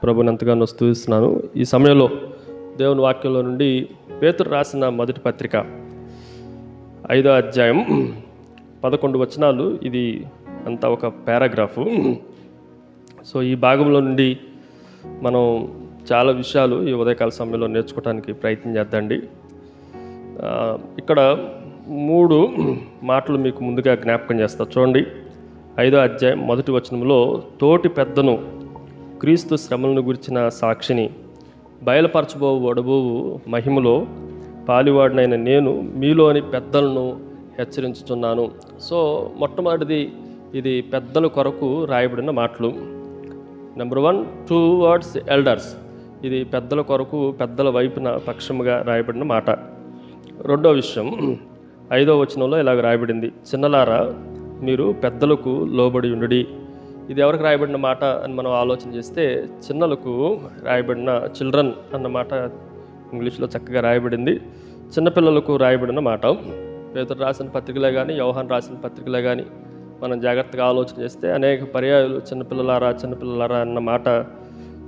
ప్రభుని ఎంతగానో స్తుతిస్తున్నాను. ఈ సమయంలో దేవుని వాక్యంలో నుండి పేతురు రాసిన మొదటి పత్రిక 5వ అధ్యాయం 11 వచనాలు. ఇది అంతా ఒక పారాగ్రాఫు. సో ఈ భాగంలో నుండి మనం చాలా విషయాలు ఈ ఉదయకాల సమయంలో నేర్చుకోవడానికి ప్రయత్నం చేద్దండి. ఇక్కడ 3 మాటలు మీకు ముందుగా జ్ఞాపకం చేస్తా. చూడండి, 5వ అధ్యాయం మొదటి వచనంలో, తోటి పెద్దను, క్రీస్తు శ్రమలను గురించిన సాక్షిని, బయలుపరచబోవు మహిమలో పాలివాడినైన నేను మీలోని పెద్దలను హెచ్చరించుచున్నాను. సో మొట్టమొదటిది ఇది పెద్దల కొరకు రాయబడిన మాటలు. Number 1, towards elders. ఇది పెద్దల కొరకు, పెద్దల వైపున పక్షముగా రాయబడిన మాట. రెండో విషయం 5వ వచనంలో ఇలాగ రాయబడింది, చిన్నలారా మీరు పెద్దలకు లోబడి ఉండుడి. ఇది ఎవరికి రాయబడిన మాట అని మనం ఆలోచన చేస్తే, చిన్నలకు రాయబడిన, చిల్డ్రన్ అన్న మాట ఇంగ్లీష్లో చక్కగా రాయబడింది. చిన్నపిల్లలకు రాయబడిన మాట. పేతురు రాసిన పత్రికలే కానీ, యోహాన్ రాసిన పత్రికలే కానీ మనం జాగ్రత్తగా ఆలోచన చేస్తే అనేక పర్యాయాలు చిన్నపిల్లలారా చిన్నపిల్లలారా అన్న మాట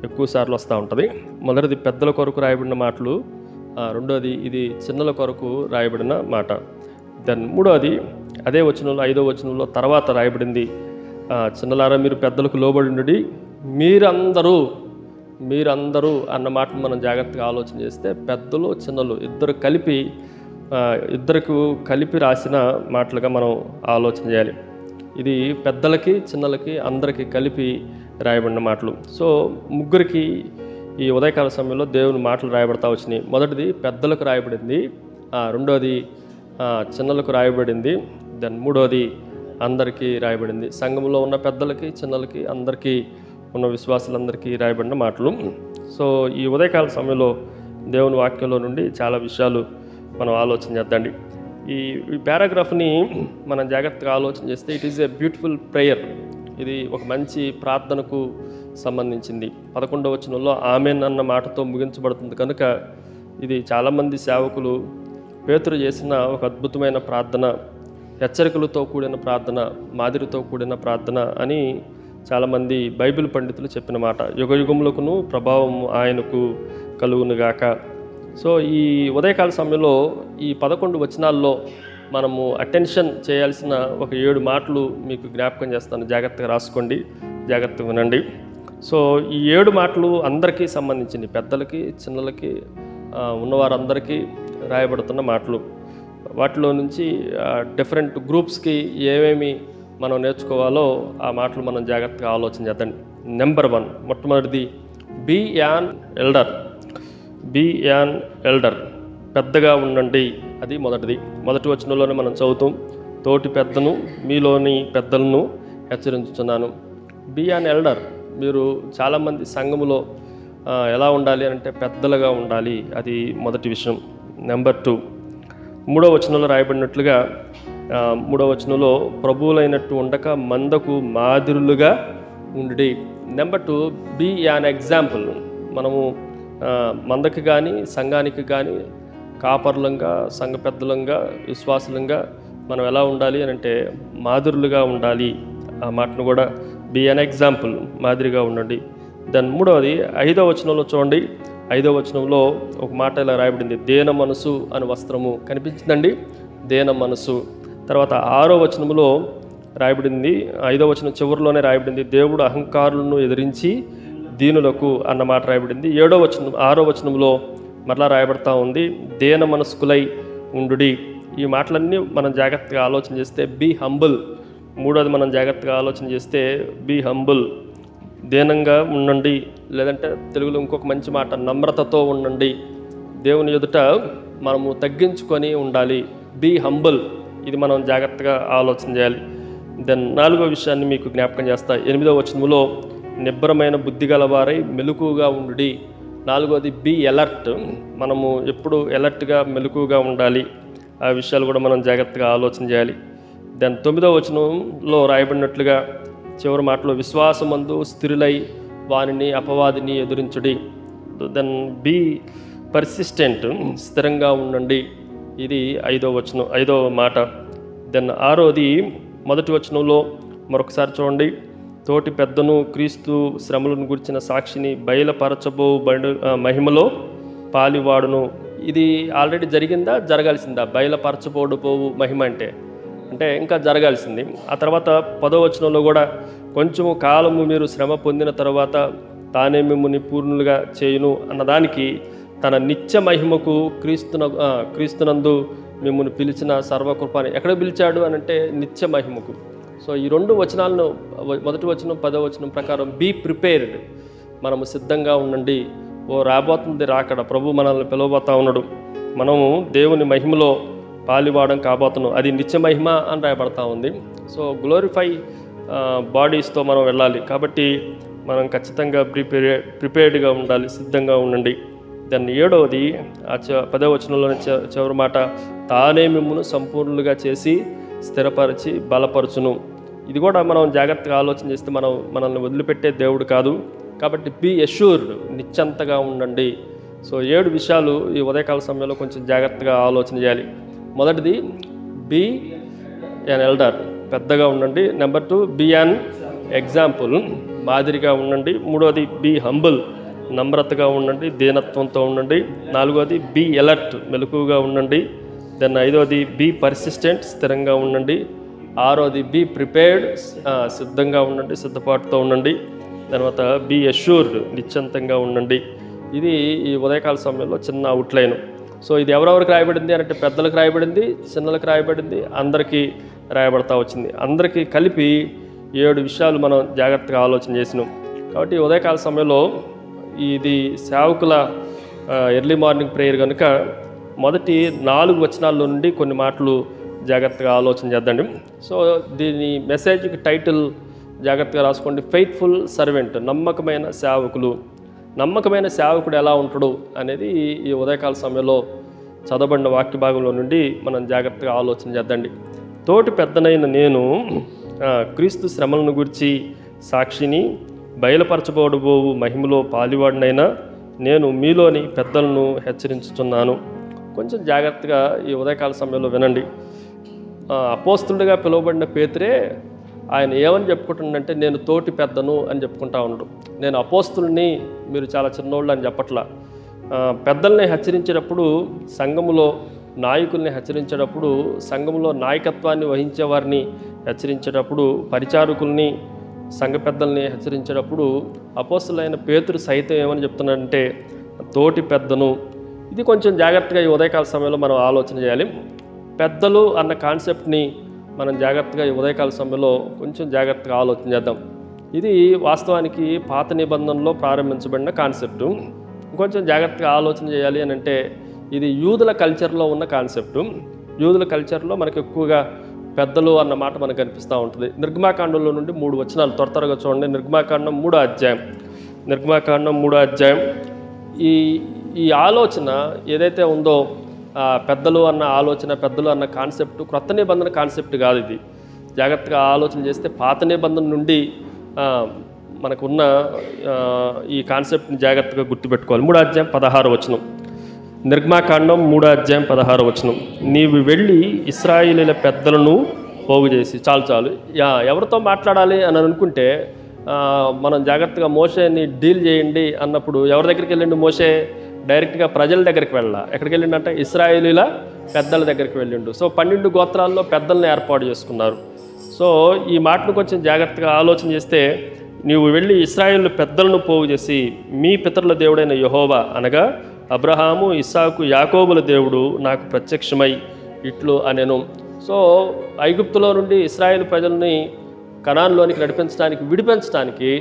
ఎక్కువ సార్లు వస్తూ ఉంటుంది. మొదటిది పెద్దల కొరకు రాయబడిన మాటలు, రెండోది ఇది చిన్నల కొరకు రాయబడిన మాట. దెన్ మూడోది అదే వచనంలో 5వ వచనంలో తర్వాత రాయబడింది, చిన్నలారా మీరు పెద్దలకు లోబడి ఉండి మీరందరూ అన్న మాటను మనం జాగ్రత్తగా ఆలోచన చేస్తే, పెద్దలు చిన్నలు ఇద్దరికి కలిపి రాసిన మాటలుగా మనం ఆలోచన చేయాలి. ఇది పెద్దలకి చిన్నలకి అందరికీ కలిపి రాయబడిన మాటలు. సో ముగ్గురికి ఈ ఉదయకాల సమయంలో దేవుని మాటలు రాయబడతా వచ్చినాయి. మొదటిది పెద్దలకు రాయబడింది, రెండోది చిన్నలకు రాయబడింది, దెన్ మూడోది అందరికీ రాయబడింది. సంఘంలో ఉన్న పెద్దలకి చిన్నలకి అందరికీ ఉన్న విశ్వాసులందరికీ రాయబడిన మాటలు. సో ఈ ఉదయకాల సమయంలో దేవుని వాక్యంలో నుండి చాలా విషయాలు మనం ఆలోచన చేద్దండి. ఈ పారాగ్రాఫ్ని మనం జాగ్రత్తగా ఆలోచన చేస్తే, it is a beautiful prayer. ఇది ఒక మంచి ప్రార్థనకు సంబంధించింది. 11వ వచనంలో ఆమెన్ అన్న మాటతో ముగించబడుతుంది కనుక ఇది చాలామంది సేవకులు పేతురు చేసిన ఒక అద్భుతమైన ప్రార్థన, హెచ్చరికలతో కూడిన ప్రార్థన, మాదిరితో కూడిన ప్రార్థన అని చాలామంది బైబిల్ పండితులు చెప్పిన మాట. యుగయుగములకును ప్రభావం ఆయనకు కలుగునుగాక. సో ఈ ఉదయకాల సమయంలో ఈ 11 వచనాల్లో మనము అటెన్షన్ చేయాల్సిన ఒక 7 మాటలు మీకు జ్ఞాపకం చేస్తాను. జాగ్రత్తగా రాసుకోండి, జాగ్రత్తగా వినండి. సో ఈ 7 మాటలు అందరికీ సంబంధించింది, పెద్దలకి చిన్నలకి ఉన్నవారందరికీ రాయబడుతున్న మాటలు. వాటిలో నుంచి డిఫరెంట్ గ్రూప్స్కి ఏమేమి మనం నేర్చుకోవాలో ఆ మాటలు మనం జాగ్రత్తగా ఆలోచన చేద్దాం. నెంబర్ 1, మొట్టమొదటిది బీ యాన్ ఎల్డర్, పెద్దగా ఉండండి. అది మొదటిది. మొదటి వచనంలోనే మనం చదువుతాం, తోటి పెద్దను, మీలోని పెద్దలను హెచ్చరించుచున్నాను. Be an elder. మీరు చాలామంది సంఘములో ఎలా ఉండాలి అంటే పెద్దలుగా ఉండాలి. అది మొదటి విషయం. నెంబర్ 2, 3వ వచనంలో రాయబడినట్లుగా, 3వ వచనంలో ప్రభువులైనట్టు ఉండక మందకు మాదిరులుగా ఉండి. Number 2, be an example. మనము మందకి కానీ సంఘానికి కానీ కాపర్లంగా, సంఘ పెద్దలంగా, విశ్వాసులంగా మనం ఎలా ఉండాలి అని అంటే మాదిరులుగా ఉండాలి. ఆ మాటను కూడా బీ యాన్ ఎగ్జాంపుల్, మాదిరిగా ఉండండి. దెన్ మూడవది 5వ వచనంలో చూడండి, 5వ వచనంలో ఒక మాట ఇలా రాయబడింది, దేన మనసు అని వస్త్రము. కనిపించిందండి, దేన మనసు. తర్వాత 6వ వచనంలో రాయబడింది, 5వ వచనం చివరిలోనే రాయబడింది, దేవుడు అహంకారులను ఎదిరించి దీనులకు అన్న మాట రాయబడింది. 6వ వచనంలో మరలా రాయబడతా ఉంది, దేన మనస్కులై ఉండుడి. ఈ మాటలన్నీ మనం జాగ్రత్తగా ఆలోచన చేస్తే బీ హంబుల్. మూడోది మనం జాగ్రత్తగా ఆలోచన చేస్తే బీ హంబుల్, దీనంగా ఉండండి. లేదంటే తెలుగులో ఇంకొక మంచి మాట, నమ్రతతో ఉండండి. దేవుని ఎదుట మనము తగ్గించుకొని ఉండాలి. Be humble. ఇది మనం జాగ్రత్తగా ఆలోచన చేయాలి. దెన్ 4వ విషయాన్ని మీకు జ్ఞాపకం చేస్తా. 8వ వచనంలో నిబ్బరమైన బుద్ధి గలవారై మెలకుగా ఉండుడి. 4వది బీ ఎలర్ట్. మనము ఎప్పుడు ఎలర్ట్గా మెలకుగా ఉండాలి. ఆ విషయాలు కూడా మనం జాగ్రత్తగా ఆలోచన చేయాలి. దెన్ 9వ వచనంలో రాయబడినట్లుగా చివరి మాటలో విశ్వాసమందు స్థిరులై వానిని అపవాదిని ఎదురించుడి. దెన్ బీ పర్సిస్టెంట్, స్థిరంగా ఉండండి. ఇది 5వ మాట. దెన్ 6వది మొదటి వచనంలో మరొకసారి చూడండి, తోటి పెద్దను క్రీస్తు శ్రమలను గురించిన సాక్షిని బయలుపరచబో మహిమలో పాలివాడును. ఇది ఆల్రెడీ జరిగిందా, జరగాల్సిందా? బయలుపరచబోవు మహిమ అంటే ఇంకా జరగాల్సింది. ఆ తర్వాత 10వ వచనంలో కూడా కొంచెము కాలము మీరు శ్రమ పొందిన తర్వాత తానే మిమ్మల్ని పూర్ణులుగా చేయును అన్నదానికి తన నిత్య మహిమకు క్రీస్తునందు మిమ్మల్ని పిలిచిన సర్వకృపాని ఎక్కడ పిలిచాడు అని అంటే నిత్య మహిమకు. సో ఈ 2 వచనాలను, మొదటి వచనం 10వ వచనం ప్రకారం బీ ప్రిపేర్డ్, మనము సిద్ధంగా ఉండండి, ఓ రాబోతుంది రాకడ, ప్రభు మనల్ని పిలవబోతా ఉన్నాడు, మనము దేవుని మహిమలో పాలివాడం కాబోతున్నాం, అది నిత్య మహిమ అని రాయబడతా ఉంది. సో గ్లోరిఫై బాడీస్తో మనం వెళ్ళాలి కాబట్టి మనం ఖచ్చితంగా ప్రిపేర్డ్గా ఉండాలి, సిద్ధంగా ఉండండి. దాన్ని 7వది 10వ వచనంలోని చివరి మాట, తానే మిమ్మును సంపూర్ణులుగా చేసి స్థిరపరిచి బలపరచును. ఇది కూడా మనం జాగ్రత్తగా ఆలోచన చేస్తే మనల్ని వదిలిపెట్టే దేవుడు కాదు. కాబట్టి బీ అష్యూర్డ్, నిశ్చంతగా ఉండండి. సో 7 విషయాలు ఈ ఉదయకాల సమయంలో కొంచెం జాగ్రత్తగా ఆలోచన చేయాలి. మొదటిది బీ యాన్ ఎల్డర్, పెద్దగా ఉండండి. నెంబర్ 2 బీ యాన్ ఎగ్జాంపుల్, మాదిరిగా ఉండండి. 3వది బీ హంబుల్, నమ్రతగా ఉండండి, దీనత్వంతో ఉండండి. 4వది బీ ఎలర్ట్, మెలకుగా ఉండండి. దెన్ 5వది బీ పర్సిస్టెంట్, స్థిరంగా ఉండండి. 6వది బీ ప్రిపేర్డ్, సిద్ధంగా ఉండండి, సిద్ధపాటుతో ఉండండి. తర్వాత బీ అష్యూర్డ్, నిశ్చంతంగా ఉండండి. ఇది ఈ ఉదయకాల సమయంలో చిన్న అవుట్లైన్. సో ఇది ఎవరెవరికి రాయబడింది అంటే పెద్దలకు రాయబడింది, చిన్నలకు రాయబడింది, అందరికీ రాయబడతా వచ్చింది. అందరికీ కలిపి 7 విషయాలు మనం జాగ్రత్తగా ఆలోచన చేసినాం. కాబట్టి ఉదయకాల సమయంలో ఇది సేవకుల ఎర్లీ మార్నింగ్ ప్రేయర్ కనుక మొదటి 4 వచనాల్లో నుండి కొన్ని మాటలు జాగ్రత్తగా ఆలోచన చేద్దండి. సో దీని మెసేజ్కి టైటిల్ జాగ్రత్తగా రాసుకోండి, ఫెయిత్ఫుల్ సర్వెంట్, నమ్మకమైన సేవకులు. నమ్మకమైన సేవకుడు ఎలా ఉంటాడు అనేది ఈ ఉదయకాల సమయంలో చదవబడిన వాక్య భాగంలో నుండి మనం జాగ్రత్తగా ఆలోచన చేద్దండి. తోటి పెద్దనైన నేను క్రీస్తు శ్రమలను గురించి సాక్షిని, బయలుపరచబోవు మహిమలో పాలివాడినైనా నేను మీలోని పెద్దలను హెచ్చరించుచున్నాను. కొంచెం జాగ్రత్తగా ఈ ఉదయకాల సమయంలో వినండి. అపోస్తులుగా పిలువబడిన పేతురే ఆయన ఏమని చెప్పుకుంటుండంటే నేను తోటి పెద్దను అని చెప్పుకుంటా ఉన్నాడు. నేను అపోస్తుల్ని, మీరు చాలా చిన్నోళ్ళు అని చెప్పట్లా. పెద్దల్ని హెచ్చరించేటప్పుడు, సంఘములో నాయకుల్ని హెచ్చరించేటప్పుడు, సంఘములో నాయకత్వాన్ని వహించే వారిని హెచ్చరించేటప్పుడు, పరిచారకుల్ని, సంఘ పెద్దల్ని హెచ్చరించేటప్పుడు అపోస్తులైన పేతురు సైతం ఏమని చెప్తున్నాడంటే తోటి పెద్దను. ఇది కొంచెం జాగ్రత్తగా ఈ ఉదయకాల సమయంలో మనం ఆలోచన చేయాలి. పెద్దలు అన్న కాన్సెప్ట్ని మనం జాగ్రత్తగా ఈ ఉదయకాల సమయంలో కొంచెం జాగ్రత్తగా ఆలోచన చేద్దాం. ఇది వాస్తవానికి పాత నిబంధనలో ప్రారంభించబడిన కాన్సెప్టు. కొంచెం జాగ్రత్తగా ఆలోచన చేయాలి అని అంటే ఇది యూదుల కల్చర్లో ఉన్న కాన్సెప్టు. యూదుల కల్చర్లో మనకు ఎక్కువగా పెద్దలు అన్న మాట మనకు కనిపిస్తూ ఉంటుంది. నిర్గమాకాండంలో నుండి 3 వచనాలు త్వరగా చూడండి. నిర్గమాకాండం 3వ అధ్యాయం. నిర్గమాకాండం 3వ అధ్యాయం. ఈ ఆలోచన ఏదైతే ఉందో పెద్దలు అన్న ఆలోచన, పెద్దలు అన్న కాన్సెప్ట్ క్రొత్త నిబంధన కాన్సెప్ట్ కాదు. ఇది జాగ్రత్తగా ఆలోచన చేస్తే పాత నిబంధన నుండి మనకున్న ఈ కాన్సెప్ట్ని జాగ్రత్తగా గుర్తుపెట్టుకోవాలి. 3వ అధ్యాయం 16వ వచనం. నిర్గమాకాండం 3వ అధ్యాయం 16వ వచనం. నీవు వెళ్ళి ఇశ్రాయేలీయుల పెద్దలను పోగు చేసి. చాలు ఎవరితో మాట్లాడాలి అని అనుకుంటే మనం జాగ్రత్తగా మోషేని డీల్ చేయండి అన్నప్పుడు ఎవరి దగ్గరికి వెళ్ళండి? మోషే డైరెక్ట్గా ప్రజల దగ్గరికి వెళ్ళా. ఎక్కడికి వెళ్ళిండంటే ఇశ్రాయేలీయుల పెద్దల దగ్గరికి వెళ్ళిండు. సో 12 గోత్రాల్లో పెద్దల్ని ఏర్పాటు చేసుకున్నారు. సో ఈ మాటను కొంచెం జాగ్రత్తగా ఆలోచన చేస్తే, నీవు వెళ్ళి ఇశ్రాయేలు పెద్దలను పోగు చేసి మీ పితరుల దేవుడైన యెహోవా అనగా అబ్రహాము, ఇస్సాకు, యాకోబుల దేవుడు నాకు ప్రత్యక్షమై ఇట్లు అనెను. సో ఐగుప్తులో నుండి ఇశ్రాయేలు ప్రజల్ని కనాన్లోనికి విడిపించడానికి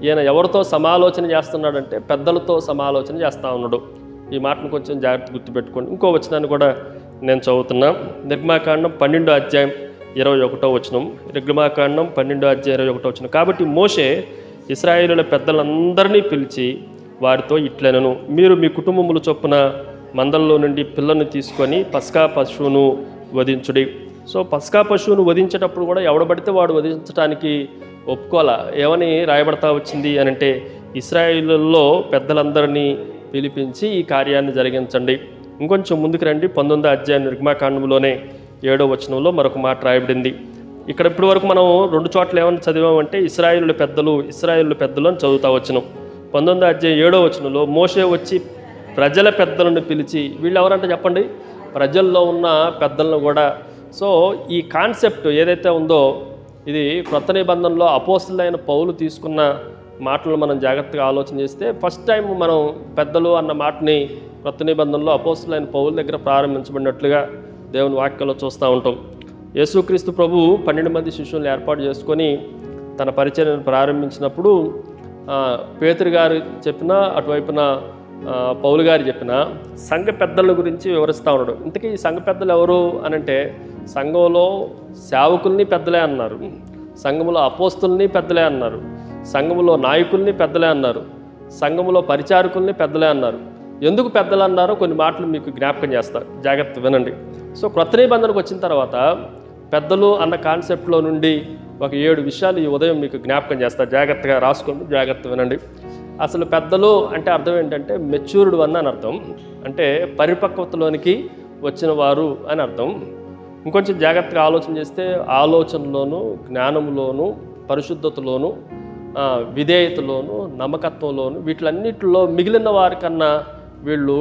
ఈయన ఎవరితో సమాలోచన చేస్తున్నాడంటే పెద్దలతో సమాలోచన చేస్తూ ఉన్నాడు. ఈ మాటను కొంచెం జాగ్రత్త గుర్తుపెట్టుకోండి. ఇంకో వచనాన్ని కూడా నేను చదువుతున్నా. నిర్గమాకాండం 12వ అధ్యాయం 21వ వచనం. నిర్గమాకాండం 12వ అధ్యాయం 21వ వచనం. కాబట్టి మోషే ఇశ్రాయేలుల పెద్దలందరినీ పిలిచి వారితో ఇట్లనెను, మీరు మీ కుటుంబముల చొప్పున మందల్లో నుండి పిల్లను తీసుకొని పస్కా పశువును వధించుడి. సో పస్కా పశువును వధించేటప్పుడు కూడా ఎవడబడితే వాడు వధించడానికి ఒప్పుకోవాలా. ఏమని రాయబడతా వచ్చింది అని అంటే ఇశ్రాయేలులో పెద్దలందరినీ పిలిపించి ఈ కార్యాన్ని జరిగించండి. ఇంకొంచెం ముందుకు రండి. 19వ అధ్యాయం నిర్గమాకాండంలోనే 7వ వచనంలో మరొక మాట రాయబడింది. ఇక్కడ ఇప్పటి వరకు మనం 2 చోట్ల ఏమన్నా చదివామంటే ఇశ్రాయేలు పెద్దలు అని చదువుతా వచ్చినాం. 19వ అధ్యాయం 7వ వచనంలో మోషే వచ్చి ప్రజల పెద్దలను పిలిచి, వీళ్ళు ఎవరంటే చెప్పండి, ప్రజల్లో ఉన్న పెద్దలను కూడా. సో ఈ కాన్సెప్ట్ ఏదైతే ఉందో ఇది క్రొత్త నిబంధనలో అపోస్తలుడైన పౌలు తీసుకున్న మాటలు మనం జాగ్రత్తగా ఆలోచన చేస్తే ఫస్ట్ టైం మనం పెద్దలు అన్న మాటని క్రొత్త నిబంధనలో అపోస్తలుడైన పౌలు దగ్గర ప్రారంభించబడినట్లుగా దేవుని వాక్యంలో చూస్తూ ఉంటాం. యేసుక్రీస్తు ప్రభువు 12 మంది శిష్యులను ఏర్పాటు చేసుకొని తన పరిచర్యను ప్రారంభించినప్పుడు పేతురు గారు చెప్పిన, అటువైపున పౌలు గారు చెప్పిన సంఘ పెద్దల గురించి వివరిస్తూ ఉన్నాడు. ఇంతకీ ఈ సంఘ పెద్దలు ఎవరు అనంటే, సంఘంలో సేవకుల్ని పెద్దలే అన్నారు, సంఘములో అపోస్తుల్ని పెద్దలే అన్నారు, సంఘములో నాయకుల్ని పెద్దలే అన్నారు, సంఘములో పరిచారకుల్ని పెద్దలే అన్నారు. ఎందుకు పెద్దలు అన్నారో కొన్ని మాటలు మీకు జ్ఞాపకం చేస్తా, జాగ్రత్త వినండి. సో క్రొత్త నిబంధనకు వచ్చిన తర్వాత పెద్దలు అన్న కాన్సెప్ట్లో నుండి ఒక 7 విషయాలు ఈ ఉదయం మీకు జ్ఞాపకం చేస్తా, జాగ్రత్తగా రాసుకోండి, జాగ్రత్త వినండి. అసలు పెద్దలు అంటే అర్థం ఏంటంటే మెచ్యూర్డ్ వన్ అని అర్థం, అంటే పరిపక్వతలోనికి వచ్చిన వారు అని అర్థం. ఇంకొంచెం జాగ్రత్తగా ఆలోచన చేస్తే ఆలోచనలోను, జ్ఞానంలోను, పరిశుద్ధతలోను, విధేయతలోను, నమ్మకత్వంలోను, వీటిలన్నిటిలో మిగిలిన వారికన్నా వీళ్ళు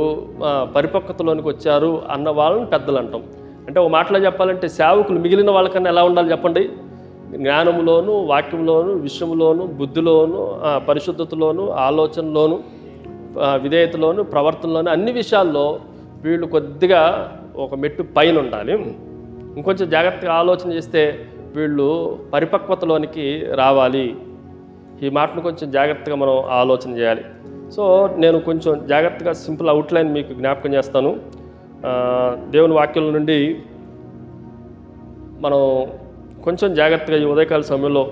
పరిపక్వతలోనికి వచ్చారు అన్న వాళ్ళని పెద్దలు అంటాం. అంటే ఒక మాటలో చెప్పాలంటే సేవకులు మిగిలిన వాళ్ళకన్నా ఎలా ఉండాలి చెప్పండి, జ్ఞానంలోను, వాక్యంలోను, విషయంలోను, బుద్ధిలోను, పరిశుద్ధతలోను, ఆలోచనలోను, విధేయతలోను, ప్రవర్తనలోను, అన్ని విషయాల్లో వీళ్ళు కొద్దిగా ఒక మెట్టు పైన ఉండాలి. ఇంకొంచెం జాగ్రత్తగా ఆలోచన చేస్తే వీళ్ళు పరిపక్వతలోనికి రావాలి. ఈ మాటను కొంచెం జాగ్రత్తగా మనం ఆలోచన చేయాలి. సో నేను కొంచెం జాగ్రత్తగా సింపుల్ అవుట్లైన్ మీకు జ్ఞాపకం చేస్తాను. దేవుని వాక్యం నుండి మనం కొంచెం జాగ్రత్తగా ఈ ఉదయకాల సమయంలో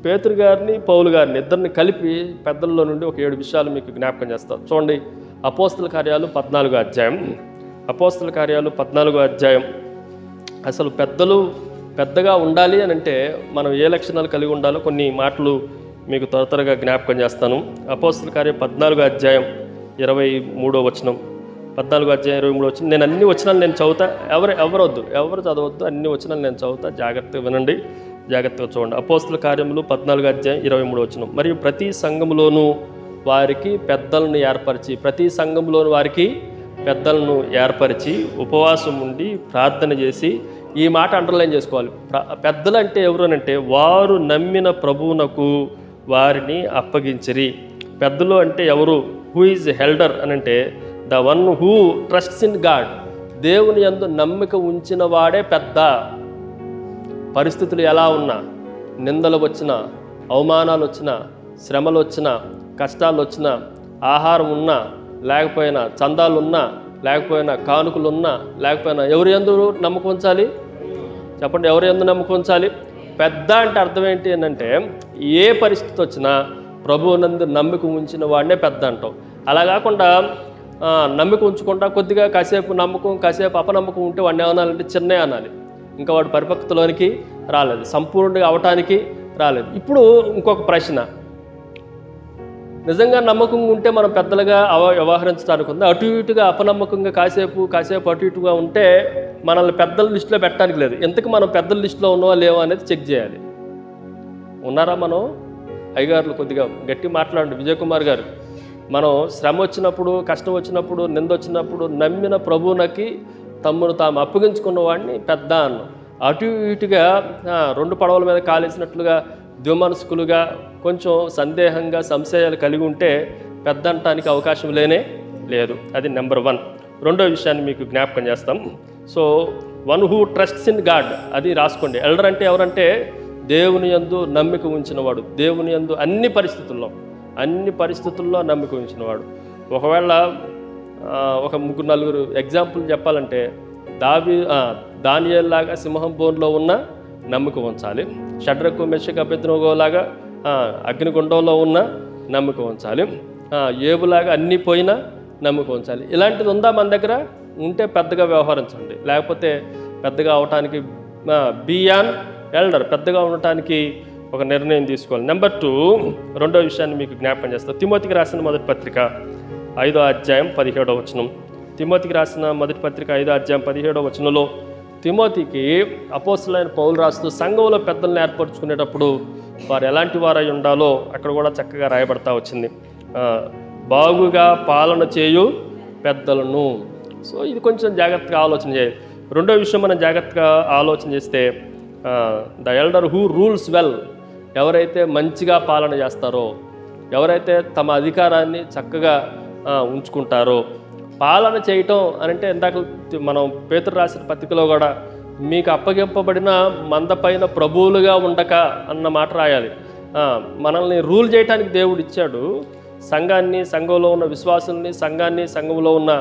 పేతురు గారిని, పౌలు గారిని ఇద్దరిని కలిపి పెద్దల్లో నుండి ఒక 7 విషయాలు మీకు జ్ఞాపకం చేస్తాను. చూడండి, అపోస్తల కార్యాలు 14వ అధ్యాయం. అపోస్తల కార్యాలు 14వ అధ్యాయం. అసలు పెద్దగా ఉండాలి అని అంటే మనం ఏ లక్షణాలు కలిగి ఉండాలో కొన్ని మాటలు మీకు త్వరగా జ్ఞాపకం చేస్తాను. అపోస్తల కార్యం 14వ అధ్యాయం 23వ వచనం. 14వ అధ్యాయం 23వ వచనం. నేను అన్ని వచనాలు నేను చదువుతా, ఎవరు చదవద్దు, అన్ని వచనాలు నేను చదువుతా, జాగ్రత్తగా వినండి, జాగ్రత్తగా చూడండి. అపోస్తల కార్యములు 14వ అధ్యాయం 23వ వచనం. మరియు ప్రతి సంఘములోనూ వారికి పెద్దలను ఏర్పరిచి ఉపవాసం ఉండి ప్రార్థన చేసి, ఈ మాట అండర్లైన్ చేసుకోవాలి. పెద్దలు అంటే ఎవరు అంటే వారు నమ్మిన ప్రభువునకు వారిని అప్పగించిరి. పెద్దలు అంటే ఎవరు? హూ ఈజ్ హెల్డర్ అని అంటే the one who trusts in God. దేవుని యందు నమ్మిక ఉంచిన వాడే పెద్ద. పరిస్థితులు ఎలా ఉన్నా, నిందలు వచ్చినా, అవమానాలు వచ్చినా, శ్రమలు వచ్చినా, కష్టాలు వచ్చినా, ఆహారం ఉన్నా లేకపోయినా, చందాలు ఉన్నా లేకపోయినా, కానుకలు ఉన్నా లేకపోయినా, ఎవరి యందు నమ్మకం ఉంచాలి చెప్పండి? ఎవరి యందు నమ్మకం ఉంచాలి? పెద్ద అంటే అర్థం ఏంటి అని అంటే ఏ పరిస్థితి వచ్చినా ప్రభువునందు నమ్మిక ఉంచిన వాడినే పెద్ద అంటాం. అలా కాకుండా నమ్మిక ఉంచకుండా కొద్దిగా కాసేపు నమ్మకం కాసేపు అపనమ్మకం ఉంటే వాడిని ఏమనాలంటే చిన్నయ్య అనాలి. ఇంకా వాడు పరిపక్వతలోనికి రాలేదు, సంపూర్ణంగా అవటానికి రాలేదు. ఇప్పుడు ఇంకొక ప్రశ్న, నిజంగా నమ్మకంగా ఉంటే మనం పెద్దలుగా వ్యవహరించడానికి ఉంది. అటు ఇటుగా అపనమ్మకంగా కాసేపు అటు ఇటుగా ఉంటే మనల్ని పెద్దల లిస్టులో పెట్టడానికి లేదు. ఎంతకు మనం పెద్దల లిస్టులో ఉన్నావా లేవా అనేది చెక్ చేయాలి. ఉన్నారా? మనం అయ్యగారులు కొద్దిగా గట్టి మాట్లాడండి. విజయ్ కుమార్ గారు, మనం శ్రమ వచ్చినప్పుడు, కష్టం వచ్చినప్పుడు, నింద వచ్చినప్పుడు నమ్మిన ప్రభువునకి తమ్మును తాము అప్పగించుకున్న వాడిని పెద్ద అన్నాం. అటు ఇటుగా 2 పడవల మీద కాలేసినట్లుగా ద్విమనస్కులుగా కొంచెం సందేహంగా సంశయాలు కలిగి ఉంటే పెద్ద అంటానికి అవకాశం లేదు. అది నెంబర్ 1. రెండో విషయాన్ని మీకు జ్ఞాపకం చేస్తాం. So one who trusts in God, అది రాసుకోండి. ఎల్డర్ అంటే ఎవరంటే దేవుని యందు నమ్మిక ఉంచినవాడు. దేవుని యందు అన్ని పరిస్థితుల్లో నమ్మిక ఉంచినవాడు. ఒకవేళ ఒక 3-4 ఎగ్జాంపుల్ చెప్పాలంటే దానియేలులాగా సింహం బోన్లో ఉన్న నమ్మకం ఉంచాలి. షడ్రకు మెషకు అబేద్నెగోలాగా అగ్నిగుండంలో ఉన్న నమ్మకం ఉంచాలి. ఏబులాగా అన్నీ పోయినా నమ్మకం ఉంచాలి. ఇలాంటిది ఉందా మన దగ్గర? ఉంటే పెద్దగా వ్యవహరించండి, లేకపోతే పెద్దగా అవటానికి బియాన్ ఎల్డర్, పెద్దగా ఉండటానికి ఒక నిర్ణయం తీసుకోవాలి. నెంబర్ 2, రెండో విషయాన్ని మీకు జ్ఞాపకం చేస్తాను. తిమోతికి రాసిన మొదటి పత్రిక 5వ అధ్యాయం 17వ వచనం. తిమోతికి రాసిన మొదటి పత్రిక 5వ అధ్యాయం 17వ వచనంలో తిమోతికి అపోస్తలుడైన పౌలు రాస్తూ సంఘంలో పెద్దలను ఏర్పరచుకునేటప్పుడు వారు ఎలాంటి వారై ఉండాలో అక్కడ కూడా చక్కగా రాయబడతా వచ్చింది. బాగుగా పాలన చేయు పెద్దలను. సో ఇది కొంచెం జాగ్రత్తగా ఆలోచన చేయాలి. రెండో విషయం మనం జాగ్రత్తగా ఆలోచన చేస్తే the elder who rules well, ఎవరైతే మంచిగా పాలన చేస్తారో, ఎవరైతే తమ అధికారాన్ని చక్కగా ఉంచుకుంటారో. పాలన చేయటం అని అంటే ఇందాక మనం పేతురు రాసిన పత్రికలో కూడా మీకు అప్పగింపబడిన మందపైన ప్రభువులుగా ఉండక అన్న మాట రాయాలి. మనల్ని రూల్ చేయడానికి దేవుడు ఇచ్చాడు. సంఘాన్ని, సంఘంలో ఉన్న విశ్వాసుల్ని, సంఘాన్ని, సంఘంలో ఉన్న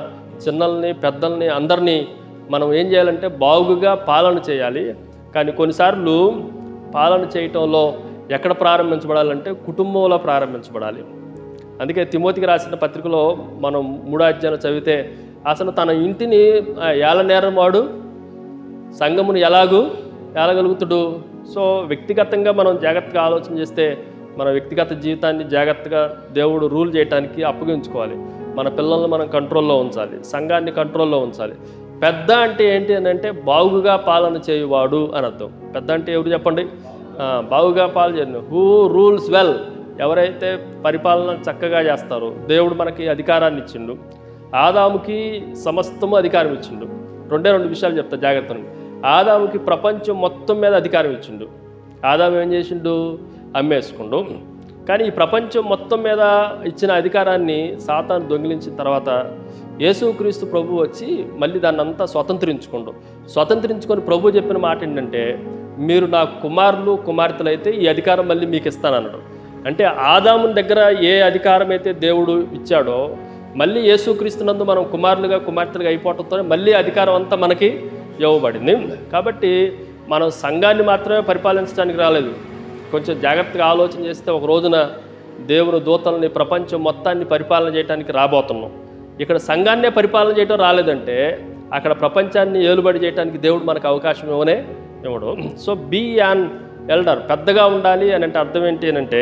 చిన్నల్ని, పెద్దల్ని, అందరినీ మనం ఏం చేయాలంటే బాగుగా పాలన చేయాలి. కానీ కొన్నిసార్లు పాలన చేయటంలో ఎక్కడ ప్రారంభించబడాలంటే కుటుంబంలో ప్రారంభించబడాలి. అందుకే తిమోతికి రాసిన పత్రికలో మనం 3వ అధ్యాయం చదివితే అసలు తన ఇంటిని ఏలనేరం వాడు సంఘమును ఎలాగూ ఏలగలుగుతాడు. సో వ్యక్తిగతంగా మనం జాగ్రత్తగా ఆలోచన చేస్తే మన వ్యక్తిగత జీవితాన్ని జాగ్రత్తగా దేవుడు రూల్ చేయడానికి అప్పగించుకోవాలి. మన పిల్లల్ని మనం కంట్రోల్లో ఉంచాలి, సంఘాన్ని కంట్రోల్లో ఉంచాలి. పెద్ద అంటే ఏంటి అని అంటే బాగుగా పాలన చేయువాడు అని అర్థం. పెద్ద అంటే ఎవరు చెప్పండి? బాగుగా పాలన చేయను, హూ రూల్స్ వెల్, ఎవరైతే పరిపాలన చక్కగా చేస్తారో. దేవుడు మనకి అధికారాన్ని ఇచ్చిండు. ఆదాముకి సమస్తము అధికారం ఇచ్చిండు. రెండు విషయాలు చెప్తా జాగ్రత్తగా. ఆదాముకి ప్రపంచం మొత్తం మీద అధికారం ఇచ్చిండు. ఆదాము ఏం చేసిండు? అమ్మేసుకుండు. కానీ ఈ ప్రపంచం మొత్తం మీద ఇచ్చిన అధికారాన్ని సాతాను దొంగిలించిన తర్వాత యేసుక్రీస్తు ప్రభు వచ్చి మళ్ళీ దాన్ని అంతా స్వతంత్రించుకొని ప్రభు చెప్పిన మాట ఏంటంటే, మీరు నా కుమారులు కుమార్తెలు అయితే ఈ అధికారం మళ్ళీ మీకు ఇస్తానన్నాడు. అంటే ఆదాముని దగ్గర ఏ అధికారం అయితే దేవుడు ఇచ్చాడో మళ్ళీ యేసుక్రీస్తునందు మనం కుమారులుగా కుమార్తెలుగా అయిపోవడంతో మళ్ళీ అధికారం అంతా మనకి ఇవ్వబడింది. కాబట్టి మనం సంఘాన్ని మాత్రమే పరిపాలించడానికి రాలేదు. కొంచెం జాగ్రత్తగా ఆలోచన చేస్తే ఒక రోజున దేవుని దూతల్ని, ప్రపంచం మొత్తాన్ని పరిపాలన చేయడానికి రాబోతున్నాం. ఇక్కడ సంఘాన్నే పరిపాలన చేయడం రాలేదంటే అక్కడ ప్రపంచాన్ని ఏలుబడి చేయడానికి దేవుడు మనకు అవకాశం ఇవ్వడు. సో బీ యాన్ ఎల్డర్, పెద్దగా ఉండాలి అని అంటే అర్థం ఏంటి అని అంటే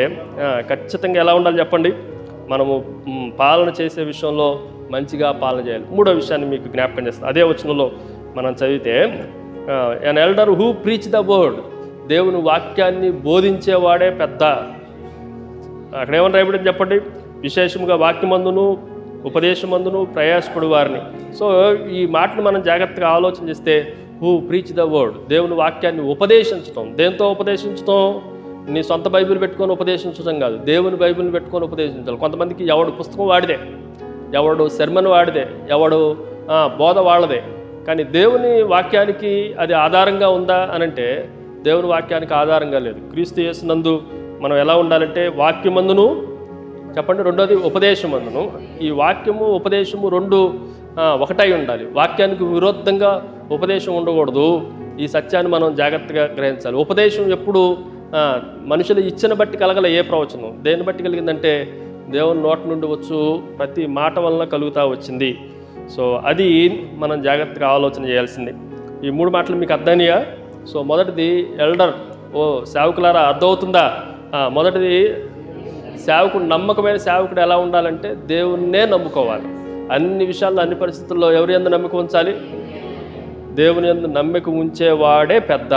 ఖచ్చితంగా ఎలా ఉండాలి చెప్పండి? మనము పాలన చేసే విషయంలో మంచిగా పాలన చేయాలి. మూడో విషయాన్ని మీకు జ్ఞాపకం చేస్తాను. అదే వచనంలో మనం చదివితే an elder who preach the word, దేవుని వాక్యాన్ని బోధించేవాడే పెద్ద. అక్కడ ఏమని రాయబడింది చెప్పండి? విశేషముగా వాక్యమందును ఉపదేశమందును ప్రయాసపడు వారిని. సో ఈ మాటను మనం జాగ్రత్తగా ఆలోచన చేస్తే హూ ప్రీచ్ ద వర్డ్, దేవుని వాక్యాన్ని ఉపదేశించడం. దేంతో ఉపదేశించడం? నీ సొంత బైబిల్ పెట్టుకొని ఉపదేశించడం కాదు, దేవుని బైబిల్ని పెట్టుకొని ఉపదేశించాలి. కొంతమందికి ఎవడు పుస్తకం వాడిదే, ఎవడు శర్మను వాడిదే, ఎవడు బోధ వాళ్ళదే. కానీ దేవుని వాక్యానికి అది ఆధారంగా ఉందా అనంటే దేవుని వాక్యానికి ఆధారంగా లేదు. క్రీస్తు యేసునందు మనం ఎలా ఉండాలంటే వాక్యమందును చెప్పండి, రెండోది ఉపదేశమందును. ఈ వాక్యము ఉపదేశము రెండు ఒకటై ఉండాలి. వాక్యానికి విరుద్ధంగా ఉపదేశం ఉండకూడదు. ఈ సత్యాన్ని మనం జాగ్రత్తగా గ్రహించాలి. ఉపదేశం ఎప్పుడు మనుషుల ఇచ్చిన బట్టి కలగల. ఏ ప్రవచనం దేన్ని బట్టి కలిగిందంటే దేవుని నోటి నుండి వచ్చు ప్రతి మాట వలన కలుగుతూ వచ్చింది. సో అది మనం జాగ్రత్తగా ఆలోచన చేయాల్సింది. ఈ మూడు మాటలు మీకు అర్థమైనాయా? సో మొదటిది ఎల్డర్, సేవకులారా అర్థమవుతుందా? మొదటిది సేవకుడు, నమ్మకమైన సేవకుడు ఎలా ఉండాలంటే దేవున్నే నమ్ముకోవాలి. అన్ని విషయాల్లో, అన్ని పరిస్థితుల్లో ఎవరి యందు నమ్మకం ఉంచాలి? దేవుని యందు నమ్మకం ఉంచేవాడే పెద్ద.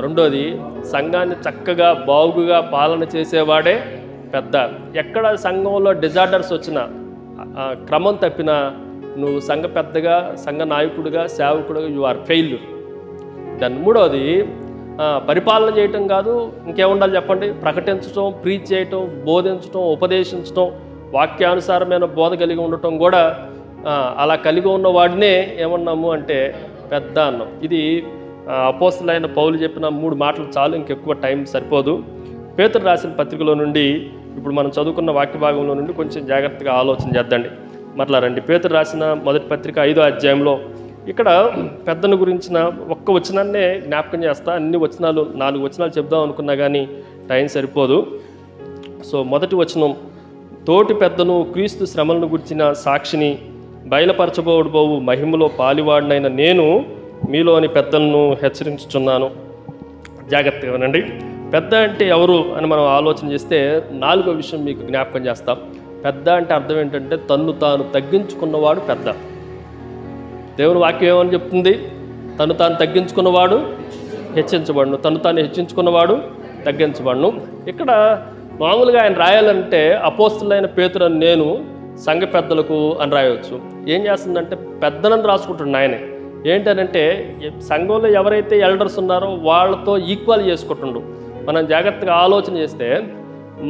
రెండోది సంఘాన్ని చక్కగా బాగుగా పాలన చేసేవాడే పెద్ద. ఎక్కడ సంఘంలో డిజార్డర్స్ వచ్చినా, క్రమం తప్పినా నువ్వు సంఘ పెద్దగా, సంఘ నాయకుడిగా, సేవకుడిగా యు ఆర్ ఫెయిల్యూర్. దాని మూడోది పరిపాలన చేయటం కాదు, ఇంకేముండాలి చెప్పండి? ప్రకటించడం, ప్రీచ్ చేయటం, బోధించటం, ఉపదేశించటం, వాక్యానుసారమైన బోధ కలిగి ఉండటం కూడా. అలా కలిగి ఉన్న వాడినే ఏమన్నాము అంటే పెద్ద అన్నాం. ఇది అపోస్తలుడైన పౌలు చెప్పిన 3 మాటలు చాలు, ఇంకెక్కువ టైం సరిపోదు. పేతురు రాసిన పత్రికలో నుండి ఇప్పుడు మనం చదువుకున్న వాక్య భాగంలో నుండి కొంచెం జాగ్రత్తగా ఆలోచన చేద్దండి. మరలా రండి. పేతురు రాసిన మొదటి పత్రిక 5వ అధ్యాయంలో ఇక్కడ పెద్దను గురించిన ఒక్క వచనాన్నే జ్ఞాపకం చేస్తా. అన్ని వచనాలు 4 వచనాలు చెప్దాం అనుకున్నా కానీ టైం సరిపోదు. సో మొదటి వచనం, తోటి పెద్దను క్రీస్తు శ్రమలను గురించిన సాక్షిని బయలుపరచబోవు మహిమలో పాలివాడినైన నేను మీలోని పెద్దలను హెచ్చరించుచున్నాను. జాగ్రత్తగా వినండి. పెద్ద అంటే ఎవరు అని మనం ఆలోచన చేస్తే 4వ విషయం మీకు జ్ఞాపకం చేస్తాం. పెద్ద అంటే అర్థం ఏంటంటే తన్ను తాను తగ్గించుకున్నవాడు పెద్ద. దేవుని వాక్యం ఏమని చెప్తుంది? తను తాను తగ్గించుకున్నవాడు హెచ్చించబడును, తను తాను హెచ్చించుకున్నవాడు తగ్గించబడును. ఇక్కడ మామూలుగా ఆయన రాయాలంటే అపోస్తులైన పేతురు అని నేను సంఘ పెద్దలకు అని రాయవచ్చు. ఏం చేస్తుందంటే పెద్దలను రాసుకుంటున్నాడు ఆయనే. ఏంటనంటే సంఘంలో ఎవరైతే ఎల్డర్స్ ఉన్నారో వాళ్ళతో ఈక్వల్ చేసుకుంటుండు. మనం జాగ్రత్తగా ఆలోచన చేస్తే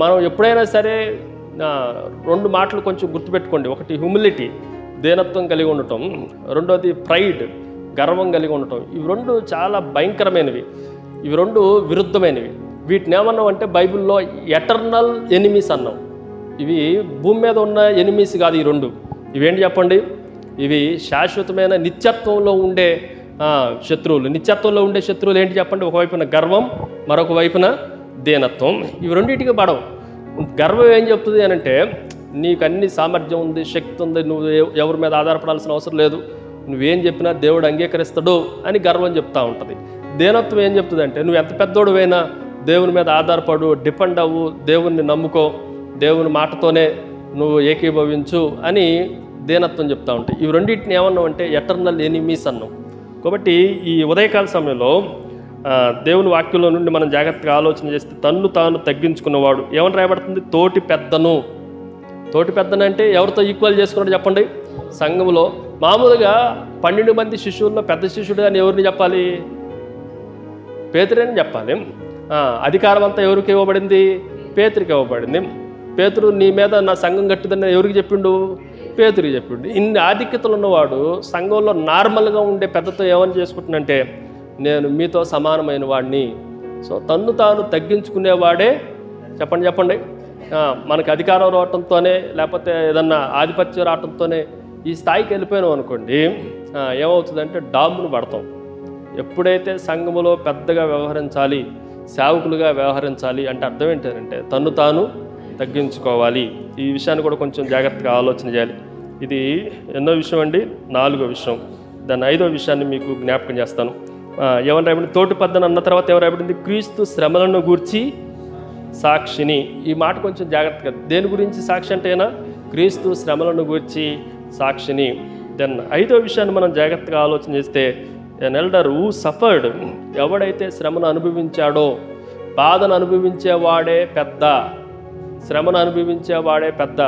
మనం ఎప్పుడైనా సరే 2 మాటలు కొంచెం గుర్తుపెట్టుకోండి. ఒకటి హ్యూమిలిటీ, దీనత్వం కలిగి ఉండటం, రెండోది ప్రైడ్, గర్వం కలిగి ఉండటం. ఇవి 2 చాలా భయంకరమైనవి, ఇవి 2 విరుద్ధమైనవి. వీటిని ఏమన్నాం అంటే బైబిల్లో ఎటర్నల్ ఎనిమీస్ అన్నాం. ఇవి భూమి మీద ఉన్న ఎనిమీస్ కాదు ఈ 2. ఇవేంటి చెప్పండి? ఇవి శాశ్వతమైన నిత్యత్వంలో ఉండే శత్రువులు. నిత్యత్వంలో ఉండే శత్రువులు ఏంటి చెప్పండి? ఒకవైపున గర్వం, మరొక వైపున దీనత్వం. ఇవి రెండింటికి పడవు. గర్వం ఏం చెప్తుంది అని అంటే నీకు అన్ని సామర్థ్యం ఉంది, శక్తి ఉంది, నువ్వు ఎవరి మీద ఆధారపడాల్సిన అవసరం లేదు, నువ్వేం చెప్పినా దేవుడు అంగీకరిస్తాడు అని గర్వం చెప్తూ ఉంటుంది. దీనత్వం ఏం చెప్తుంది అంటే నువ్వు ఎంత పెద్దోడువైనా దేవుని మీద ఆధారపడు, డిపెండ్ అవ్వు, దేవుణ్ణి నమ్ముకో, దేవుని మాటతోనే నువ్వు ఏకీభవించు అని దీనత్వం చెప్తూ ఉంటాయి. ఇవి రెండింటిని ఏమన్నాం అంటే ఎటర్నల్ ఎనిమీస్ అన్నాం. కాబట్టి ఈ ఉదయకాల సమయంలో దేవుని వాక్యంలో నుండి మనం జాగ్రత్తగా ఆలోచన చేస్తే తన్ను తాను తగ్గించుకున్నవాడు ఏమని రాయబడుతుంది? తోటి పెద్దను. తోటి పెద్దను అంటే ఎవరితో ఈక్వల్ చేసుకున్నాడు చెప్పండి? సంఘంలో మామూలుగా 12 మంది శిష్యుల్లో పెద్ద శిష్యుడు అని ఎవరిని చెప్పాలి? పేతురని చెప్పాలి. అధికారం అంతా ఎవరికి ఇవ్వబడింది? పేతురికి ఇవ్వబడింది. పేతురు నీ మీద నా సంఘం కట్టుదని ఎవరికి చెప్పిండు? పేతురికి చెప్పిండు. ఇన్ని ఆధిక్యతలు ఉన్నవాడు సంఘంలో నార్మల్గా ఉండే పెద్దతో ఏమని చేసుకుంటున్నంటే నేను మీతో సమానమైన వాడిని. సో తన్ను తాను తగ్గించుకునేవాడే చెప్పండి మనకు అధికారం రావటంతోనే లేకపోతే ఏదన్నా ఆధిపత్యం రావటంతోనే ఈ స్థాయికి వెళ్ళిపోయినాం అనుకోండి, ఏమవుతుందంటే డామ్ను పడతాం. ఎప్పుడైతే సంఘములో పెద్దగా వ్యవహరించాలి, సేవకులుగా వ్యవహరించాలి అంటే అర్థం ఏంటంటే తన్ను తాను తగ్గించుకోవాలి. ఈ విషయాన్ని కూడా కొంచెం జాగ్రత్తగా ఆలోచన చేయాలి. ఇది ఎన్నో విషయం అండి? 4వ విషయం. దాని 5వ విషయాన్ని మీకు జ్ఞాపకం చేస్తాను. ఎవరు రాయబడింది? తోటి పెద్దను అన్న తర్వాత ఎవరు రాయబడింది? క్రీస్తు శ్రమలను గూర్చి సాక్షిని. ఈ మాట కొంచెం జాగ్రత్తగా, దేని గురించి సాక్షి అంటేనా? క్రీస్తు శ్రమలను గూర్చి సాక్షిని. దెన్ 5వ విషయాన్ని మనం జాగ్రత్తగా ఆలోచన చేస్తే ఎన్ ఎల్డర్ హూ సఫర్డ్, ఎవడైతే శ్రమను అనుభవించాడో, బాధను అనుభవించేవాడే పెద్ద, శ్రమను అనుభవించేవాడే పెద్ద.